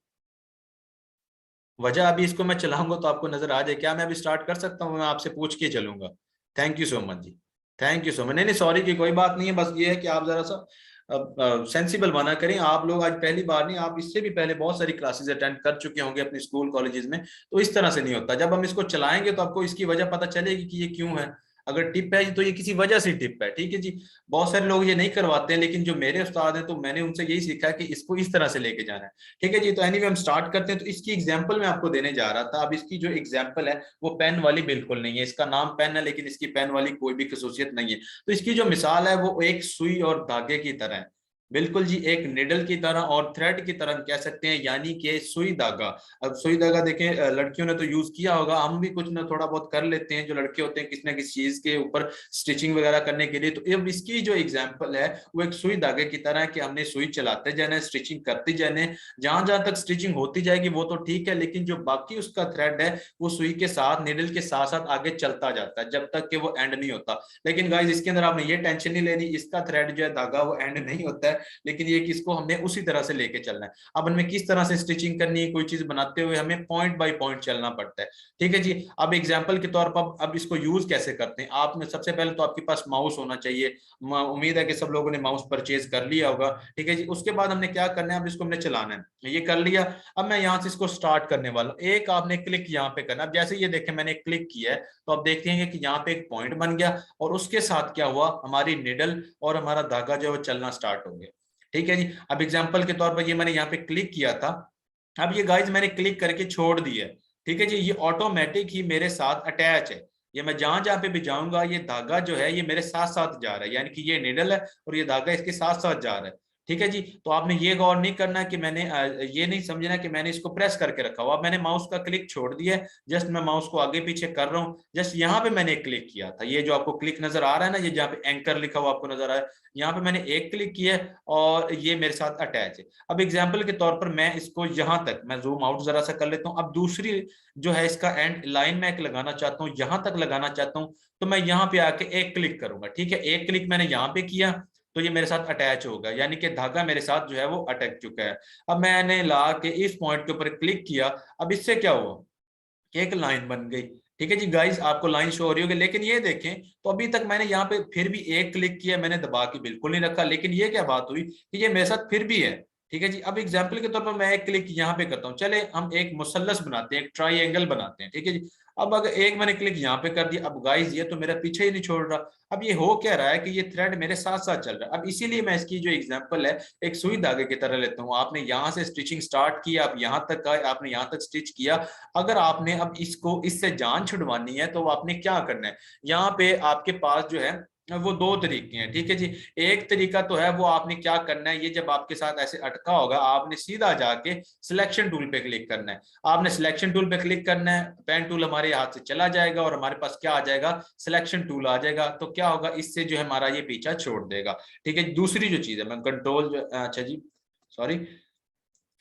वजह अभी इसको मैं चलाऊंगा तो आपको नजर आ जाए। क्या मैं अभी स्टार्ट कर सकता हूँ? मैं आपसे पूछ के चलूंगा। थैंक यू सो मच जी। Thank you so much. नहीं नहीं, सॉरी की कोई बात नहीं है, बस ये है कि आप जरा सा सेंसिबल बना करें। आप लोग आज पहली बार नहीं, आप इससे भी पहले बहुत सारी क्लासेस अटेंड कर चुके होंगे अपने स्कूल कॉलेजेस में। तो इस तरह से नहीं होता। जब हम इसको चलाएंगे तो आपको इसकी वजह पता चलेगी कि ये क्यों है। अगर टिप है तो ये किसी वजह से टिप है, ठीक है जी। बहुत सारे लोग ये नहीं करवाते हैं, लेकिन जो मेरे उस्ताद हैं तो मैंने उनसे यही सीखा है कि इसको इस तरह से लेके जाना है। ठीक है जी। तो एनीवे हम स्टार्ट करते हैं। तो इसकी एग्जांपल मैं आपको देने जा रहा था। अब इसकी जो एग्जांपल है वो पेन वाली बिल्कुल नहीं है। इसका नाम पेन है लेकिन इसकी पेन वाली कोई भी खसूसियत नहीं है। तो इसकी जो मिसाल है वो एक सुई और धागे की तरह है। बिल्कुल जी, एक निडल की तरह और थ्रेड की तरह कह सकते हैं, यानी कि सुई धागा। अब सुई धागा देखें, लड़कियों ने तो यूज किया होगा, हम भी कुछ ना थोड़ा बहुत कर लेते हैं जो लड़के होते हैं, किसी ना किसी चीज के ऊपर स्टिचिंग वगैरह करने के लिए। तो अब इसकी जो एग्जांपल है वो एक सुई धागे की तरह है कि हमने सुई चलाते जाना है, स्टिचिंग करते जाने। जहां जहां तक स्टिचिंग होती जाएगी वो तो ठीक है, लेकिन जो बाकी उसका थ्रेड है वो सुई के साथ, निडल के साथ साथ आगे चलता जाता है जब तक कि वो एंड नहीं होता। लेकिन गाइस इसके अंदर आपने ये टेंशन नहीं लेनी, इसका थ्रेड जो है धागा वो एंड नहीं होता है, लेकिन ये कि इसको हमने उसी तरह से लेके चलना है। अब हमें किस तरह से स्टिचिंग करनी है, कोई चीज बनाते हुए हमें पॉइंट बाय पॉइंट चलना पड़ता है। ठीक है जी। अब एग्जाम्पल के तौर पर अब इसको यूज कैसे करते हैं, आपने सबसे पहले तो आपके पास माउस होना चाहिए। उम्मीद है कि सब लोगों ने माउस परचेज कर लिया होगा। ठीक है जी। उसके बाद हमने क्या करना है, अब इसको हमने चलाना है, ये कर लिया। अब मैं यहाँ से इसको स्टार्ट करने वाला हूँ। एक आपने क्लिक यहाँ पे करना। अब जैसे ये देखें मैंने क्लिक किया है तो आप देखते हैं कि यहाँ पे एक पॉइंट बन गया और उसके साथ क्या हुआ, हमारी निडल और हमारा धागा जो है वो चलना स्टार्ट हो गया। ठीक है जी। अब एग्जाम्पल के तौर पर ये मैंने यहाँ पे क्लिक किया था। अब ये गाइज मैंने क्लिक करके छोड़ दिया। ठीक है जी। ये ऑटोमेटिक ही मेरे साथ अटैच है। ये मैं जहां जहां पे भी जाऊंगा ये धागा जो है ये मेरे साथ साथ जा रहा है, यानी कि ये निडल है और ये धागा इसके साथ साथ जा रहा है। ठीक है जी। तो आपने ये गौर नहीं करना कि मैंने ये नहीं समझना कि मैंने इसको प्रेस करके रखा हुआ। अब मैंने माउस का क्लिक छोड़ दिया। जस्ट मैं माउस को आगे पीछे कर रहा हूँ। जस्ट यहाँ पे मैंने क्लिक किया था, ये जो आपको क्लिक नजर आ रहा है ना, ये जहाँ पे एंकर लिखा हुआ आपको नजर आ रहा है, यहाँ पे मैंने एक क्लिक किया और ये मेरे साथ अटैच है। अब एग्जाम्पल के तौर पर मैं इसको यहां तक मैं जूम आउट जरा सा कर लेता हूँ। अब दूसरी जो है इसका एंड लाइन में एक लगाना चाहता हूँ, यहां तक लगाना चाहता हूँ, तो मैं यहाँ पे आके एक क्लिक करूंगा। ठीक है। एक क्लिक मैंने यहाँ पे किया तो ये मेरे साथ अटैच होगा, यानी कि धागा मेरे साथ जो है वो अटक चुका है। अब मैंने ला के इस पॉइंट के ऊपर क्लिक किया। अब इससे क्या हुआ कि एक लाइन बन गई। ठीक है जी। गाइस आपको लाइन शो हो रही होगी, लेकिन ये देखें तो अभी तक मैंने यहाँ पे फिर भी एक क्लिक किया, मैंने दबा के बिल्कुल नहीं रखा, लेकिन ये क्या बात हुई कि ये मेरे साथ फिर भी है। ठीक है जी। अब एग्जाम्पल के तौर पर मैं एक क्लिक यहाँ पे करता हूँ, चले हम एक मुसल्लस बनाते हैं, एक ट्राइंगल बनाते हैं। ठीक है जी। अब अगर एक मैंने क्लिक यहाँ पे कर दिया, अब गाइस ये तो मेरा पीछे ही नहीं छोड़ रहा। अब ये हो क्या रहा है कि ये थ्रेड मेरे साथ साथ चल रहा है। अब इसीलिए मैं इसकी जो एग्जांपल है एक सुई धागे की तरह लेता हूँ। आपने यहाँ से स्टिचिंग स्टार्ट की, आप यहाँ तक आए, आपने यहाँ तक स्टिच किया। अगर आपने अब इसको इससे जान छुड़वानी है तो आपने क्या करना है, यहाँ पे आपके पास जो है वो दो तरीके हैं। ठीक है जी। एक तरीका तो है वो आपने क्या करना है, ये जब आपके साथ ऐसे अटका होगा आपने सीधा जाके सिलेक्शन टूल पे क्लिक करना है। आपने सिलेक्शन टूल पे क्लिक करना है, पेन टूल हमारे हाथ से चला जाएगा और हमारे पास क्या आ जाएगा, सिलेक्शन टूल आ जाएगा। तो क्या होगा, इससे जो है हमारा ये पीछा छोड़ देगा। ठीक है। दूसरी जो चीज है मैं कंट्रोल, अच्छा जी सॉरी,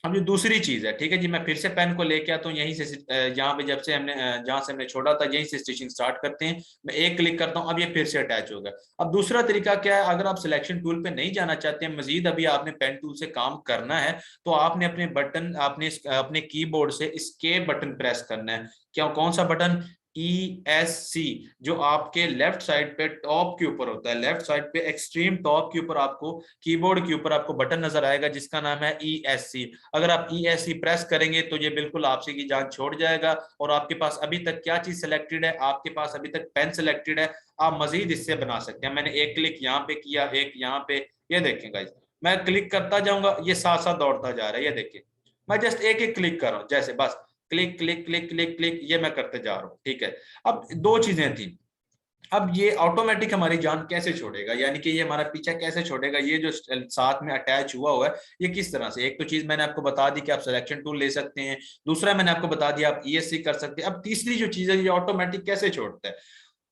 अब जो दूसरी चीज है, ठीक है जी, मैं फिर से पेन को लेके आता हूँ यहीं से, यहाँ पे जब से हमने जहां से हमने छोड़ा था यहीं से स्टिचिंग स्टार्ट करते हैं। मैं एक क्लिक करता हूँ, अब ये फिर से अटैच होगा। अब दूसरा तरीका क्या है, अगर आप सिलेक्शन टूल पे नहीं जाना चाहते हैं, मजीद अभी आपने पेन टूल से काम करना है, तो आपने अपने बटन, आपने अपने कीबोर्ड से एस्केप बटन प्रेस करना है। क्या, कौन सा बटन, ESC, जो आपके लेफ्ट साइड पे टॉप के ऊपर होता है, लेफ्ट साइड पे एक्सट्रीम टॉप के ऊपर आपको कीबोर्ड के ऊपर आपको बटन नजर आएगा जिसका नाम है ESC। अगर आप ESC प्रेस करेंगे तो ये बिल्कुल आपसे की जान छोड़ जाएगा और आपके पास अभी तक क्या चीज सिलेक्टेड है, आपके पास अभी तक पेन सिलेक्टेड है। आप मजीद इससे बना सकते हैं। मैंने एक क्लिक यहाँ पे किया, एक यहाँ पे, ये देखें गाइस, मैं क्लिक करता जाऊंगा ये साथ साथ दौड़ता जा रहा है। ये देखिए मैं जस्ट एक एक क्लिक कर रहा हूँ, जैसे बस click click click click click, ये मैं करते जा रहा हूँ। ठीक है। अब दो चीजें थी। अब ये ऑटोमेटिक हमारी जान कैसे छोड़ेगा, यानी कि ये हमारा पीछा कैसे छोड़ेगा, ये जो साथ में अटैच हुआ है ये किस तरह से। एक तो चीज मैंने आपको बता दी कि आप सिलेक्शन टूल ले सकते हैं, दूसरा मैंने आपको बता दिया आप ESC कर सकते हैं। अब तीसरी जो चीज है ये ऑटोमेटिक कैसे छोड़ता है,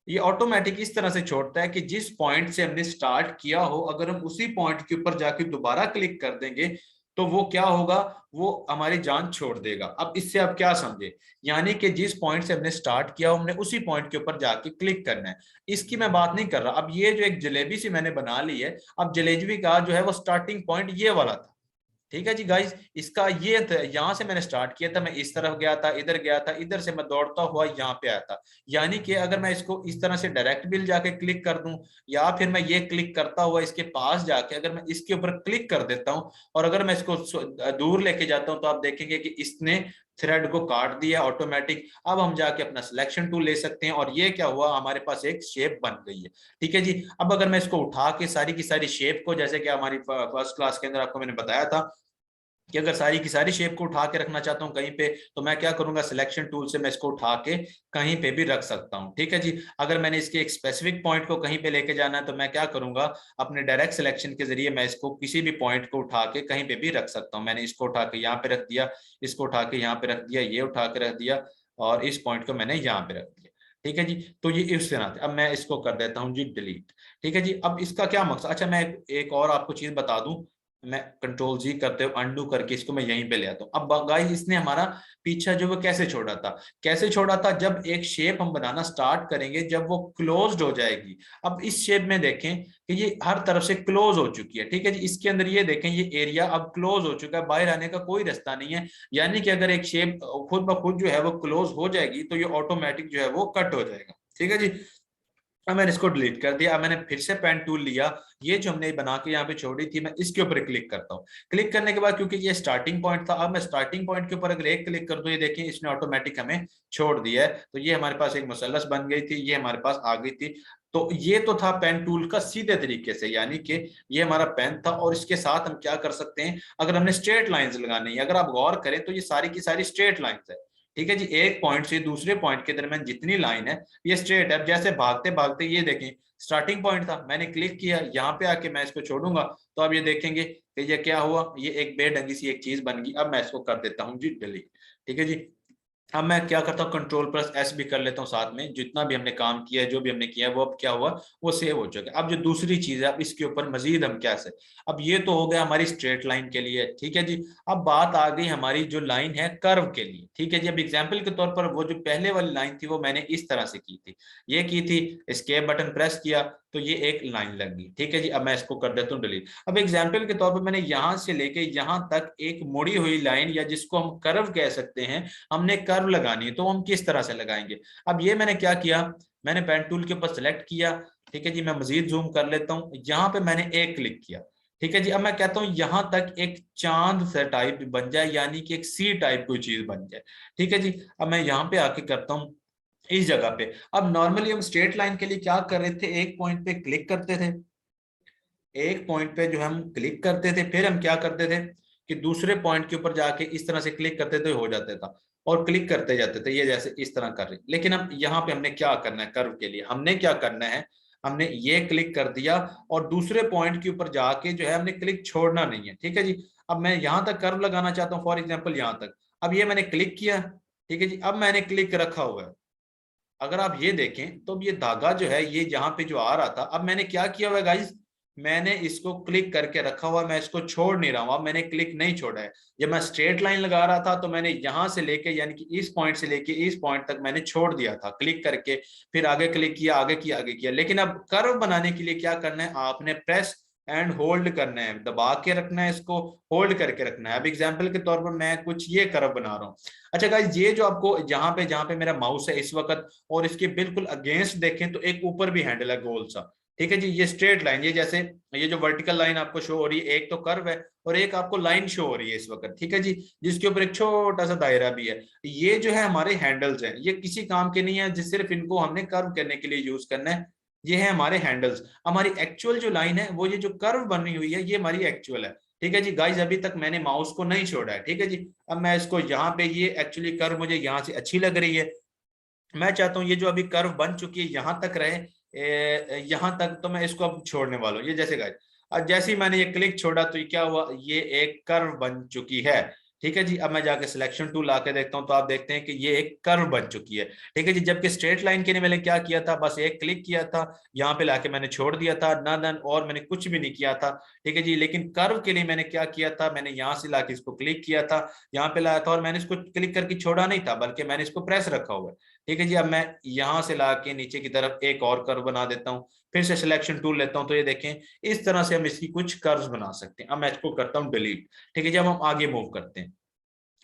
ये ऑटोमेटिक इस तरह से छोड़ता है कि जिस पॉइंट से हमने स्टार्ट किया हो, अगर हम उसी पॉइंट के ऊपर जाके दोबारा क्लिक कर देंगे तो वो क्या होगा, वो हमारी जान छोड़ देगा। अब इससे आप क्या समझे, यानी कि जिस पॉइंट से हमने स्टार्ट किया हमने उसी पॉइंट के ऊपर जाके क्लिक करना है। इसकी मैं बात नहीं कर रहा। अब ये जो एक जलेबी सी मैंने बना ली है, अब जलेबी का जो है वो स्टार्टिंग पॉइंट ये वाला था, ठीक है जी गाइस। इसका ये यहां से मैंने स्टार्ट किया था, मैं इस तरफ गया था, इधर गया था, इधर से मैं दौड़ता हुआ यहाँ पे आया था। यानी कि अगर मैं इसको इस तरह से डायरेक्ट बिल जाके क्लिक कर दूं, या फिर मैं ये क्लिक करता हुआ इसके पास जाके अगर मैं इसके ऊपर क्लिक कर देता हूं, और अगर मैं इसको दूर लेके जाता हूं, तो आप देखेंगे कि इसने थ्रेड को काट दिया ऑटोमेटिक। अब हम जाके अपना सिलेक्शन टूल ले सकते हैं, और ये क्या हुआ, हमारे पास एक शेप बन गई है। ठीक है जी। अब अगर मैं इसको उठा के सारी की सारी शेप को, जैसे कि हमारी फर्स्ट क्लास के अंदर आपको मैंने बताया था कि अगर सारी की सारी शेप को उठा के रखना चाहता हूं कहीं पे, तो मैं क्या करूंगा, सिलेक्शन टूल से मैं इसको उठा के कहीं पे भी रख सकता हूं। ठीक है जी। अगर मैंने इसके एक स्पेसिफिक पॉइंट को कहीं पे लेके जाना है, तो मैं क्या करूंगा, अपने डायरेक्ट सिलेक्शन के जरिए मैं इसको किसी भी पॉइंट को उठा के कहीं पे भी रख सकता हूं। मैंने इसको उठा के यहाँ पे रख दिया, इसको उठा के यहाँ पे रख दिया, ये उठा के रख दिया, और इस पॉइंट को मैंने यहाँ पे रख दिया। ठीक है जी। तो ये इस तरह से, अब मैं इसको कर देता हूँ जी डिलीट। ठीक है जी। अब इसका क्या मकसद, अच्छा मैं एक और आपको चीज बता दूं, मैं कंट्रोल जी करते हुए अंडू करके इसको मैं यहीं पे ले आता हूँ। अब गाइस इसने हमारा पीछा जो वो कैसे छोड़ा था, कैसे छोड़ा था, जब एक शेप हम बनाना स्टार्ट करेंगे, जब वो क्लोज्ड हो जाएगी। अब इस शेप में देखें कि ये हर तरफ से क्लोज हो चुकी है। ठीक है जी। इसके अंदर ये देखें, ये एरिया अब क्लोज हो चुका है, बाहर आने का कोई रास्ता नहीं है। यानी कि अगर एक शेप खुद ब खुद जो है वो क्लोज हो जाएगी, तो ये ऑटोमेटिक जो है वो कट हो जाएगा। ठीक है जी। अब मैंने इसको डिलीट कर दिया। अब मैंने फिर से पेन टूल लिया, ये जो हमने बना के यहाँ पे छोड़ी थी, मैं इसके ऊपर क्लिक करता हूँ। क्लिक करने के बाद, क्योंकि ये स्टार्टिंग पॉइंट था, अब मैं स्टार्टिंग पॉइंट के ऊपर अगर एक क्लिक कर दूं, ये देखिए इसने ऑटोमेटिक हमें छोड़ दिया है। तो ये हमारे पास एक मुसल्लस बन गई थी, ये हमारे पास आ गई थी। तो ये तो था पेन टूल का सीधे तरीके से, यानी कि ये हमारा पेन था, और इसके साथ हम क्या कर सकते हैं, अगर हमने स्ट्रेट लाइंस लगानी है, अगर आप गौर करें तो ये सारी की सारी स्ट्रेट लाइंस है। ठीक है जी। एक पॉइंट से दूसरे पॉइंट के दरमियान जितनी लाइन है ये स्ट्रेट है। जैसे भागते भागते ये देखें, स्टार्टिंग पॉइंट था, मैंने क्लिक किया, यहाँ पे आके मैं इसको छोड़ूंगा, तो अब ये देखेंगे कि ये क्या हुआ, ये एक बेढंगी सी एक चीज बन गई। अब मैं इसको कर देता हूँ जी डिलीट। ठीक है जी। अब मैं क्या करता हूँ, कंट्रोल प्लस एस भी कर लेता हूँ साथ में, जितना भी हमने काम किया है, जो भी हमने किया है, वो अब क्या हुआ, वो सेव हो चुका है। अब जो दूसरी चीज है, अब इसके ऊपर मजीद हम क्या से, अब ये तो हो गया हमारी स्ट्रेट लाइन के लिए। ठीक है जी। अब बात आ गई हमारी जो लाइन है कर्व के लिए। ठीक है जी। अब एग्जाम्पल के तौर पर वो जो पहले वाली लाइन थी वो मैंने इस तरह से की थी, ये की थी, एस्केप बटन प्रेस किया तो ये एक लाइन लग गई। ठीक है जी। अब मैं इसको कर देता हूँ डिलीट। अब एग्जाम्पल के तौर पर मैंने यहां से लेके यहां तक एक मुड़ी हुई लाइन, या जिसको हम कर्व कह सकते हैं, हमने कर्व लगानी है, तो हम किस तरह से लगाएंगे। अब ये मैंने क्या किया, मैंने पेन टूल के ऊपर सेलेक्ट किया। ठीक है जी। मैं मजीद जूम कर लेता हूं, यहां पे मैंने एक क्लिक किया। ठीक है जी। अब मैं कहता हूं यहां तक एक चांद से टाइप बन जाए, यानी कि एक सी टाइप कोई चीज बन जाए। ठीक है जी। अब मैं यहाँ पे आके करता हूँ इस जगह पे। अब नॉर्मली हम स्ट्रेट लाइन के लिए क्या कर रहे थे, एक पॉइंट पे क्लिक करते थे, एक पॉइंट पे जो हम क्लिक करते थे, फिर हम क्या करते थे कि दूसरे पॉइंट के ऊपर जाके इस तरह से क्लिक करते थे, हो जाता था, और क्लिक करते जाते थे, ये जैसे इस तरह कर रहे। लेकिन अब यहाँ पे हमने क्या करना है, कर्व के लिए हमने क्या करना है, हमने ये क्लिक कर दिया, और दूसरे पॉइंट के ऊपर जाके जो है हमने क्लिक छोड़ना नहीं है। ठीक है जी। अब मैं यहाँ तक कर्व लगाना चाहता हूँ, फॉर एग्जाम्पल यहाँ तक। अब ये मैंने क्लिक किया। ठीक है जी। अब मैंने क्लिक रखा हुआ है, अगर आप ये देखें तो ये धागा जो है ये यहाँ पे जो आ रहा था, अब मैंने क्या किया हुआ है गाइस, मैंने इसको क्लिक करके रखा हुआ, मैं इसको छोड़ नहीं रहा हूं। अब मैंने क्लिक नहीं छोड़ा है। जब मैं स्ट्रेट लाइन लगा रहा था तो मैंने यहां से लेके, यानी कि इस पॉइंट से लेके इस पॉइंट तक मैंने छोड़ दिया था क्लिक करके, फिर आगे क्लिक किया, आगे किया, आगे किया। लेकिन अब कर्व बनाने के लिए क्या करना है, आपने प्रेस एंड होल्ड करना है, दबा के रखना है, इसको होल्ड करके रखना है। अब एग्जाम्पल के तौर पर मैं कुछ ये कर्व बना रहा हूँ। अच्छा गाइस, ये जो आपको जहां पे मेरा माउस है इस वक्त, और इसके बिल्कुल अगेंस्ट देखें तो एक ऊपर भी हैंडल है गोल सा। ठीक है जी। ये स्ट्रेट लाइन, ये जैसे ये जो वर्टिकल लाइन आपको शो हो रही है, एक तो कर्व है और एक आपको लाइन शो हो रही है इस वक्त। ठीक है जी। जिसके ऊपर एक छोटा सा दायरा भी है। ये जो है हमारे हैंडल्स हैं, ये किसी काम के नहीं है, जिस सिर्फ इनको हमने कर्व करने के लिए यूज करना है। ये है हमारे हैंडल्स। हमारी एक्चुअल जो लाइन है, वो ये जो कर्व बनी हुई है, ये हमारी एक्चुअल है। ठीक है जी। गाइस अभी तक मैंने माउस को नहीं छोड़ा है। ठीक है जी। अब मैं इसको यहाँ पे, ये एक्चुअली कर्व मुझे यहाँ से अच्छी लग रही है, मैं चाहता हूँ ये जो अभी कर्व बन चुकी है यहाँ तक रहे, यहाँ तक, तो मैं इसको अब छोड़ने वाला हूँ। ये जैसे गाइस, और जैसे ही मैंने ये क्लिक छोड़ा तो ये क्या हुआ, ये एक कर्व बन चुकी है। ठीक है जी। अब मैं जाके सिलेक्शन टूल आके देखता हूँ तो आप देखते हैं कि ये एक कर्व बन चुकी है। ठीक है जी। जबकि स्ट्रेट लाइन के लिए मैंने क्या किया था, बस एक क्लिक किया था, यहाँ पे लाके मैंने छोड़ दिया था, नन और मैंने कुछ भी नहीं किया था। ठीक है जी। लेकिन कर्व के लिए मैंने क्या किया था, मैंने यहाँ से लाके इसको क्लिक किया था, यहाँ पे लाया था, और मैंने इसको क्लिक करके छोड़ा नहीं था, बल्कि मैंने इसको प्रेस रखा हुआ है। ठीक है जी। अब मैं यहाँ से लाके नीचे की तरफ एक और कर्व बना देता हूँ, फिर से सिलेक्शन टूल लेता हूँ, तो ये देखें इस तरह से हम इसकी कुछ कर्व्स बना सकते हैं। अब मैं इसको करता हूँ डिलीट। ठीक है जी। अब हम आगे मूव करते हैं।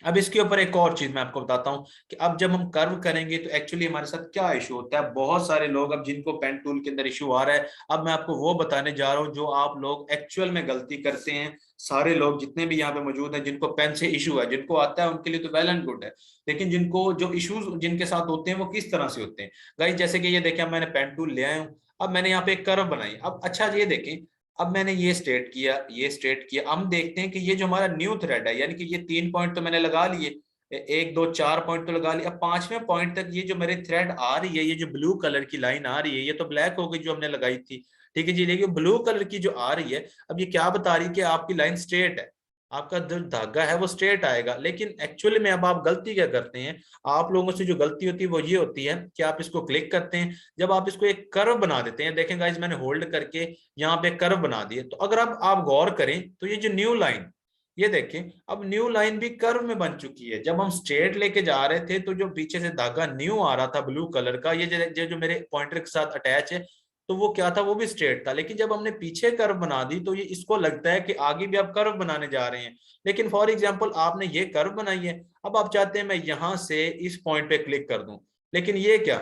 अब इसके ऊपर एक और चीज मैं आपको बताता हूं कि अब जब हम कर्व करेंगे तो एक्चुअली हमारे साथ क्या इशू होता है। बहुत सारे लोग अब जिनको पेन टूल के अंदर इशू आ रहा है, अब मैं आपको वो बताने जा रहा हूं जो आप लोग एक्चुअल में गलती करते हैं। सारे लोग जितने भी यहाँ पे मौजूद हैं जिनको पेन से इशू है, जिनको आता है उनके लिए तो वेल एंड गुड है, लेकिन जिनको जो इश्यूज जिनके साथ होते हैं वो किस तरह से होते हैं। गाइस जैसे कि ये देखिए, अब मैंने पेन टूल ले आया हूँ, अब मैंने यहाँ पे एक कर्व बनाई। अब अच्छा ये देखें, अब मैंने ये स्ट्रेट किया, ये स्ट्रेट किया, हम देखते हैं कि ये जो हमारा न्यू थ्रेड है, यानी कि ये 3 पॉइंट तो मैंने लगा लिए, 1 2 4 पॉइंट तो लगा लिया, अब 5वें पॉइंट तक ये जो मेरे थ्रेड आ रही है, ये जो ब्लू कलर की लाइन आ रही है, ये तो ब्लैक हो गई जो हमने लगाई थी। ठीक है जी। लेकिन ब्लू कलर की जो आ रही है, अब ये क्या बता रही है कि आपकी लाइन स्ट्रेट है, आपका जो धागा है वो स्ट्रेट आएगा। लेकिन एक्चुअली में अब आप गलती क्या करते हैं, आप लोगों से जो गलती होती है वो ये होती है कि आप इसको क्लिक करते हैं, जब आप इसको एक कर्व बना देते हैं, देखें गाइस मैंने होल्ड करके यहाँ पे कर्व बना दिए, तो अगर अब आप गौर करें तो ये जो न्यू लाइन, ये देखें अब न्यू लाइन भी कर्व में बन चुकी है। जब हम स्ट्रेट लेके जा रहे थे तो जो पीछे से धागा न्यू आ रहा था ब्लू कलर का, ये जो मेरे पॉइंटर के साथ अटैच है, तो वो क्या था, वो भी स्ट्रेट था। लेकिन जब हमने पीछे कर्व बना दी तो ये इसको लगता है कि आगे भी आप कर्व बनाने जा रहे हैं। लेकिन फॉर एग्जाम्पल आपने ये कर्व बनाई है, अब आप चाहते हैं मैं यहां से इस पॉइंट पे क्लिक कर दूं, लेकिन ये क्या,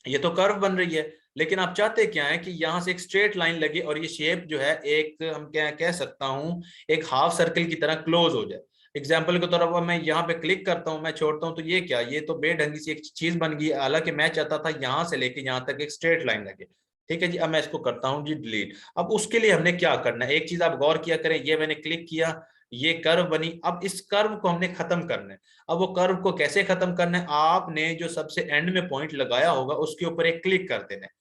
ये तो कर्व बन रही है। लेकिन आप चाहते क्या है कि यहां से एक स्ट्रेट लाइन लगे और ये शेप जो है एक हम क्या कह सकता हूं, एक हाफ सर्कल की तरह क्लोज हो जाए। एग्जाम्पल के तौर पर मैं यहाँ पे क्लिक करता हूं, मैं छोड़ता हूं, तो ये क्या, ये तो बेढंगी सी एक चीज बन गई। हालांकि मैं चाहता था यहां से लेके यहां तक एक स्ट्रेट लाइन लगे। ठीक है जी। अब मैं इसको करता हूँ जी डिलीट। अब उसके लिए हमने क्या करना है, एक चीज आप गौर किया करें, ये मैंने क्लिक किया, ये कर्व बनी, अब इस कर्व को हमने खत्म करना है। अब वो कर्व को कैसे खत्म करना है, आपने जो सबसे एंड में पॉइंट लगाया होगा उसके ऊपर एक क्लिक कर देना है।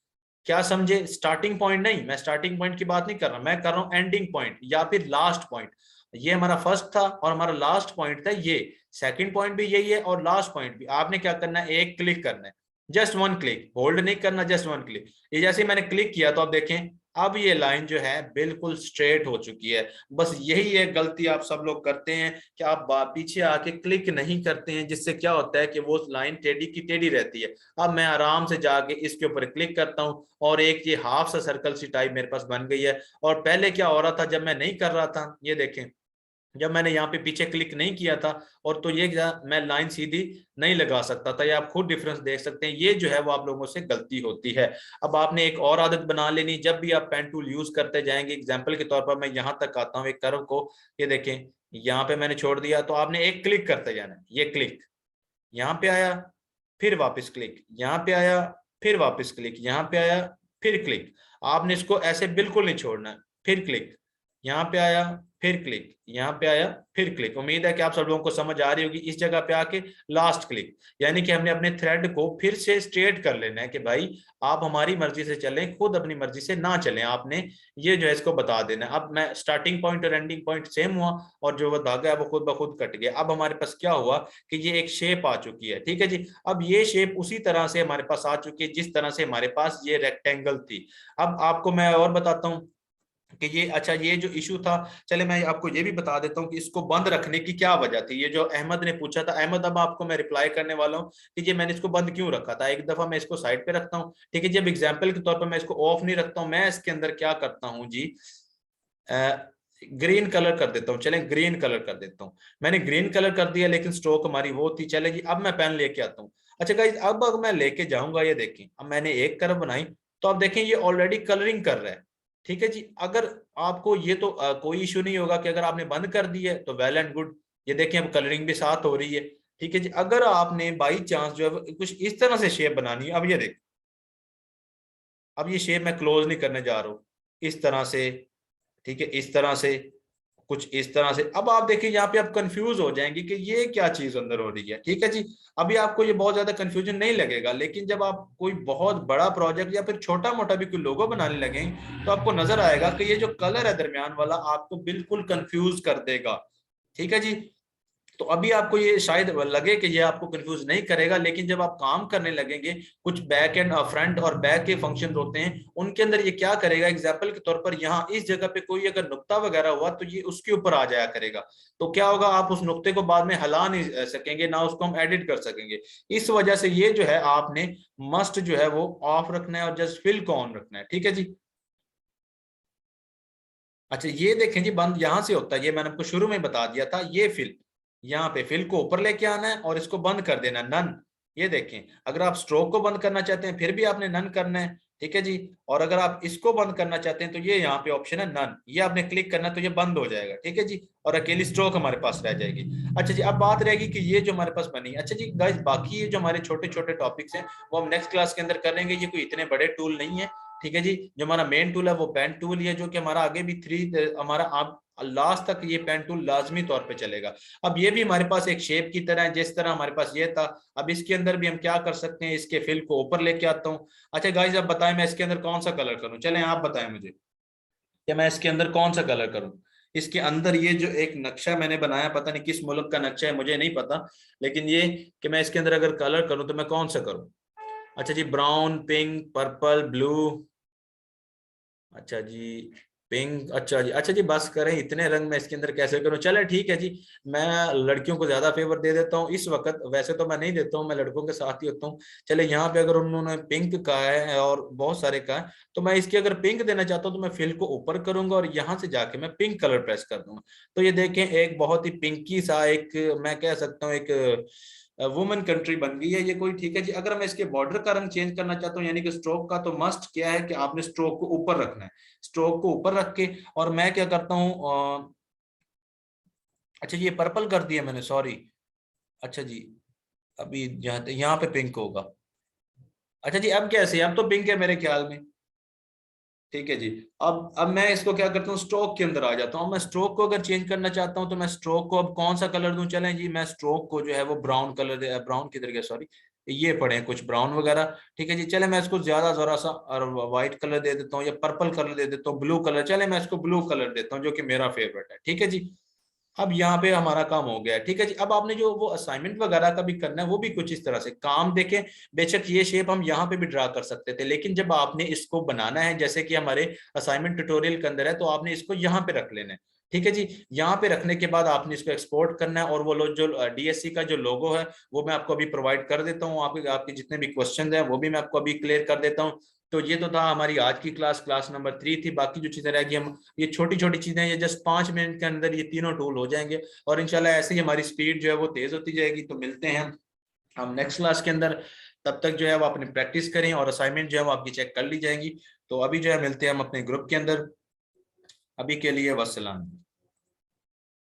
क्या समझे, स्टार्टिंग पॉइंट नहीं, मैं स्टार्टिंग पॉइंट की बात नहीं कर रहा, मैं कर रहा हूं एंडिंग पॉइंट या फिर लास्ट पॉइंट। ये हमारा फर्स्ट था और हमारा लास्ट पॉइंट था, ये सेकंड पॉइंट भी यही है और लास्ट पॉइंट भी। आपने क्या करना है, एक क्लिक करना है, जस्ट वन क्लिक, होल्ड नहीं करना, जस्ट वन क्लिक। ये जैसे मैंने क्लिक किया तो आप देखें अब ये लाइन जो है बिल्कुल स्ट्रेट हो चुकी है। बस यही एक गलती आप सब लोग करते हैं कि आप पीछे आके क्लिक नहीं करते हैं, जिससे क्या होता है कि वो लाइन टेढ़ी की टेढ़ी रहती है। अब मैं आराम से जाके इसके ऊपर क्लिक करता हूं और एक ये हाफ सा सर्कल सी टाइप मेरे पास बन गई है। और पहले क्या हो रहा था जब मैं नहीं कर रहा था, ये देखें, जब मैंने यहाँ पे पीछे क्लिक नहीं किया था और तो ये मैं लाइन सीधी नहीं लगा सकता था। ये आप खुद डिफरेंस देख सकते हैं, ये जो है वो आप लोगों से गलती होती है। अब आपने एक और आदत बना लेनी, जब भी आप पेन टूल यूज करते जाएंगे, एग्जाम्पल के तौर पर मैं यहाँ तक आता हूँ एक कर्व को, ये देखें यहाँ पे मैंने छोड़ दिया, तो आपने एक क्लिक करते जाना है, ये क्लिक, यहाँ पे आया, फिर वापस क्लिक, यहाँ पे आया, फिर वापस क्लिक, यहाँ पे आया, फिर क्लिक। आपने इसको ऐसे बिल्कुल नहीं छोड़ना है, फिर क्लिक, यहाँ पे आया, फिर क्लिक, यहाँ पे आया, फिर क्लिक। उम्मीद है कि आप सब लोगों को समझ आ रही होगी। इस जगह पे आके लास्ट क्लिक, यानी कि हमने अपने थ्रेड को फिर से स्ट्रेट कर लेना है कि भाई आप हमारी मर्जी से चलें, खुद अपनी मर्जी से ना चलें। आपने ये जो है इसको बता देना। अब मैं स्टार्टिंग पॉइंट और एंडिंग पॉइंट सेम हुआ और जो वो धागा है वो खुद ब खुद कट गया। अब हमारे पास क्या हुआ कि ये एक शेप आ चुकी है। ठीक है जी। अब ये शेप उसी तरह से हमारे पास आ चुकी है जिस तरह से हमारे पास ये रेक्टेंगल थी। अब आपको मैं और बताता हूँ कि ये, अच्छा ये जो इशू था, चले मैं आपको ये भी बता देता हूँ कि इसको बंद रखने की क्या वजह थी। ये जो अहमद ने पूछा था, अहमद अब आपको मैं रिप्लाई करने वाला हूँ कि ये मैंने इसको बंद क्यों रखा था। एक दफा मैं इसको साइड पे रखता हूँ, ठीक है। जब एग्जाम्पल के तौर पर मैं इसको ऑफ नहीं रखता हूँ, मैं इसके अंदर क्या करता हूँ जी, ग्रीन कलर कर देता हूँ। चलें ग्रीन कलर कर देता हूँ, मैंने ग्रीन कलर कर दिया, लेकिन स्ट्रोक हमारी वो थी। चले जी, अब मैं पेन लेके आता हूँ। अच्छा गाइस, अब मैं लेके जाऊंगा, ये देखें अब मैंने एक कर्व बनाई, तो आप देखें ये ऑलरेडी कलरिंग कर रहा है। ठीक है जी। अगर आपको ये तो कोई इशू नहीं होगा कि अगर आपने बंद कर दी है तो वेल एंड गुड। ये देखें अब कलरिंग भी साथ हो रही है। ठीक है जी। अगर आपने बाई चांस जो है कुछ इस तरह से शेप बनानी है, अब ये देख, अब ये शेप मैं क्लोज नहीं करने जा रहा हूँ, इस तरह से, ठीक है, इस तरह से, कुछ इस तरह से। अब आप देखिए यहाँ पे आप कंफ्यूज हो जाएंगे कि ये क्या चीज अंदर हो रही है। ठीक है जी। अभी आपको ये बहुत ज्यादा कंफ्यूजन नहीं लगेगा, लेकिन जब आप कोई बहुत बड़ा प्रोजेक्ट या फिर छोटा मोटा भी कोई लोगो बनाने लगे तो आपको नजर आएगा कि ये जो कलर है दरमियान वाला आपको बिल्कुल कंफ्यूज कर देगा। ठीक है जी। तो अभी आपको ये शायद लगे कि ये आपको कंफ्यूज नहीं करेगा, लेकिन जब आप काम करने लगेंगे, कुछ बैक एंड फ्रंट और बैक के फंक्शन होते हैं, उनके अंदर ये क्या करेगा, एग्जाम्पल के तौर पर यहाँ इस जगह पे कोई अगर नुक्ता वगैरह हुआ तो ये उसके ऊपर आ जाया करेगा। तो क्या होगा, आप उस नुक्ते को बाद में हिला नहीं सकेंगे, ना उसको हम एडिट कर सकेंगे। इस वजह से ये जो है आपने मस्ट जो है वो ऑफ रखना है और जस्ट फिल को ऑन रखना है। ठीक है जी। अच्छा ये देखें जी, बंद यहां से होता है, ये मैंने आपको शुरू में बता दिया था, ये फिल यहाँ पे फिल को ऊपर लेके आना है और इसको बंद कर देना, नन। ये देखें, अगर आप स्ट्रोक को बंद करना चाहते हैं फिर भी आपने नन करना है। ठीक है जी। और अगर आप इसको बंद करना चाहते हैं तो ये यहाँ पे ऑप्शन है नन, ये आपने क्लिक करना तो ये बंद हो जाएगा। ठीक है जी। और अकेली स्ट्रोक हमारे पास रह जाएगी। अच्छा जी, अब बात रहेगी कि ये जो हमारे पास बनी। अच्छा जी गाइस, बाकी ये जो हमारे छोटे छोटे टॉपिक्स हैं वो हम नेक्स्ट क्लास के अंदर करेंगे, ये कोई इतने बड़े टूल नहीं है। ठीक है जी। जो हमारा मेन टूल है वो पेन टूल ही है, जो कि हमारा आगे भी हमारा आप लास्ट तक ये पेन टूल लाजमी तौर पे चलेगा। अब ये भी हमारे पास एक शेप की तरह है, जिस तरह हमारे पास ये था। अब इसके अंदर भी हम क्या कर सकते हैं, इसके फिल को ऊपर लेके आता हूँ। अच्छा गाइस, अब बताएं मैं इसके अंदर कौन सा कलर करूं, चलें आप बताएं मुझे कि मैं इसके अंदर कौन सा कलर करूं। इसके अंदर ये जो एक नक्शा मैंने बनाया, पता नहीं किस मुल्क का नक्शा है, मुझे नहीं पता, लेकिन ये कि मैं इसके अंदर अगर कलर करूं तो मैं कौन सा करूं। अच्छा जी, ब्राउन, पिंक, पर्पल, ब्लू। अच्छा जी, पिंक। अच्छा जी, अच्छा जी, बस करें, इतने रंग मैं इसके अंदर कैसे करूं। चले ठीक है जी, मैं लड़कियों को ज्यादा फेवर दे देता हूं इस वक्त, वैसे तो मैं नहीं देता हूं, मैं लड़कों के साथ ही होता हूं। चले यहाँ पे अगर उन्होंने पिंक का है और बहुत सारे का है, तो मैं इसके अगर पिंक देना चाहता हूँ तो मैं फिल को ऊपर करूंगा और यहाँ से जाके मैं पिंक कलर प्रेस कर दूंगा। तो ये देखें, एक बहुत ही पिंकी सा, एक मैं कह सकता हूँ एक वुमेन कंट्री बन गई है ये कोई। ठीक है जी। अगर मैं इसके बॉर्डर का रंग चेंज करना चाहता हूँ यानी कि स्ट्रोक का, तो मस्ट क्या है कि आपने स्ट्रोक को ऊपर रखना है। स्ट्रोक को ऊपर रख के और मैं क्या करता हूँ, अच्छा ये पर्पल कर दिया मैंने, सॉरी। अच्छा जी, अभी यहाँ यहाँ पे पिंक होगा। अच्छा जी, अब कैसे, अब तो पिंक है मेरे ख्याल में। ठीक है जी। अब मैं इसको क्या करता हूँ, स्ट्रोक के अंदर आ जाता हूँ। मैं स्ट्रोक को अगर चेंज करना चाहता हूँ तो मैं स्ट्रोक को अब कौन सा कलर दूं, चलें जी मैं स्ट्रोक को जो है वो ब्राउन कलर दे, ब्राउन किधर गया, सॉरी, ये पड़े कुछ ब्राउन वगैरह। ठीक है जी। चले मैं इसको ज्यादा जरा सा और व्हाइट कलर दे देता हूँ या पर्पल कलर दे देता हूँ, ब्लू कलर, चले मैं इसको ब्लू कलर देता हूँ जो कि मेरा फेवरेट है। ठीक है जी। अब यहाँ पे हमारा काम हो गया है। ठीक है जी। अब आपने जो वो असाइनमेंट वगैरह का भी करना है वो भी कुछ इस तरह से काम देखें। बेशक ये शेप हम यहाँ पे भी ड्रा कर सकते थे, लेकिन जब आपने इसको बनाना है जैसे कि हमारे असाइनमेंट ट्यूटोरियल के अंदर है, तो आपने इसको यहाँ पे रख लेना है। ठीक है जी। यहाँ पे रखने के बाद आपने इसको एक्सपोर्ट करना है और वो जो डीएससी का जो लोगो है वो मैं आपको अभी प्रोवाइड कर देता हूँ। आपके जितने भी क्वेश्चन है वो भी मैं आपको अभी क्लियर कर देता हूँ। तो ये तो था हमारी आज की क्लास, क्लास नंबर 3 थी। बाकी जो चीजें रहेगी, हम ये छोटी छोटी चीजें, ये जस्ट 5 मिनट के अंदर ये तीनों टूल हो जाएंगे और इंशाल्लाह ऐसे ही हमारी स्पीड जो है वो तेज होती जाएगी। तो मिलते हैं हम नेक्स्ट क्लास के अंदर। तब तक जो है वो अपनी प्रैक्टिस करें और असाइनमेंट जो है वो आपकी चेक कर ली जाएंगी। तो अभी जो है मिलते हैं हम अपने ग्रुप के अंदर। अभी के लिए वस्सलाम।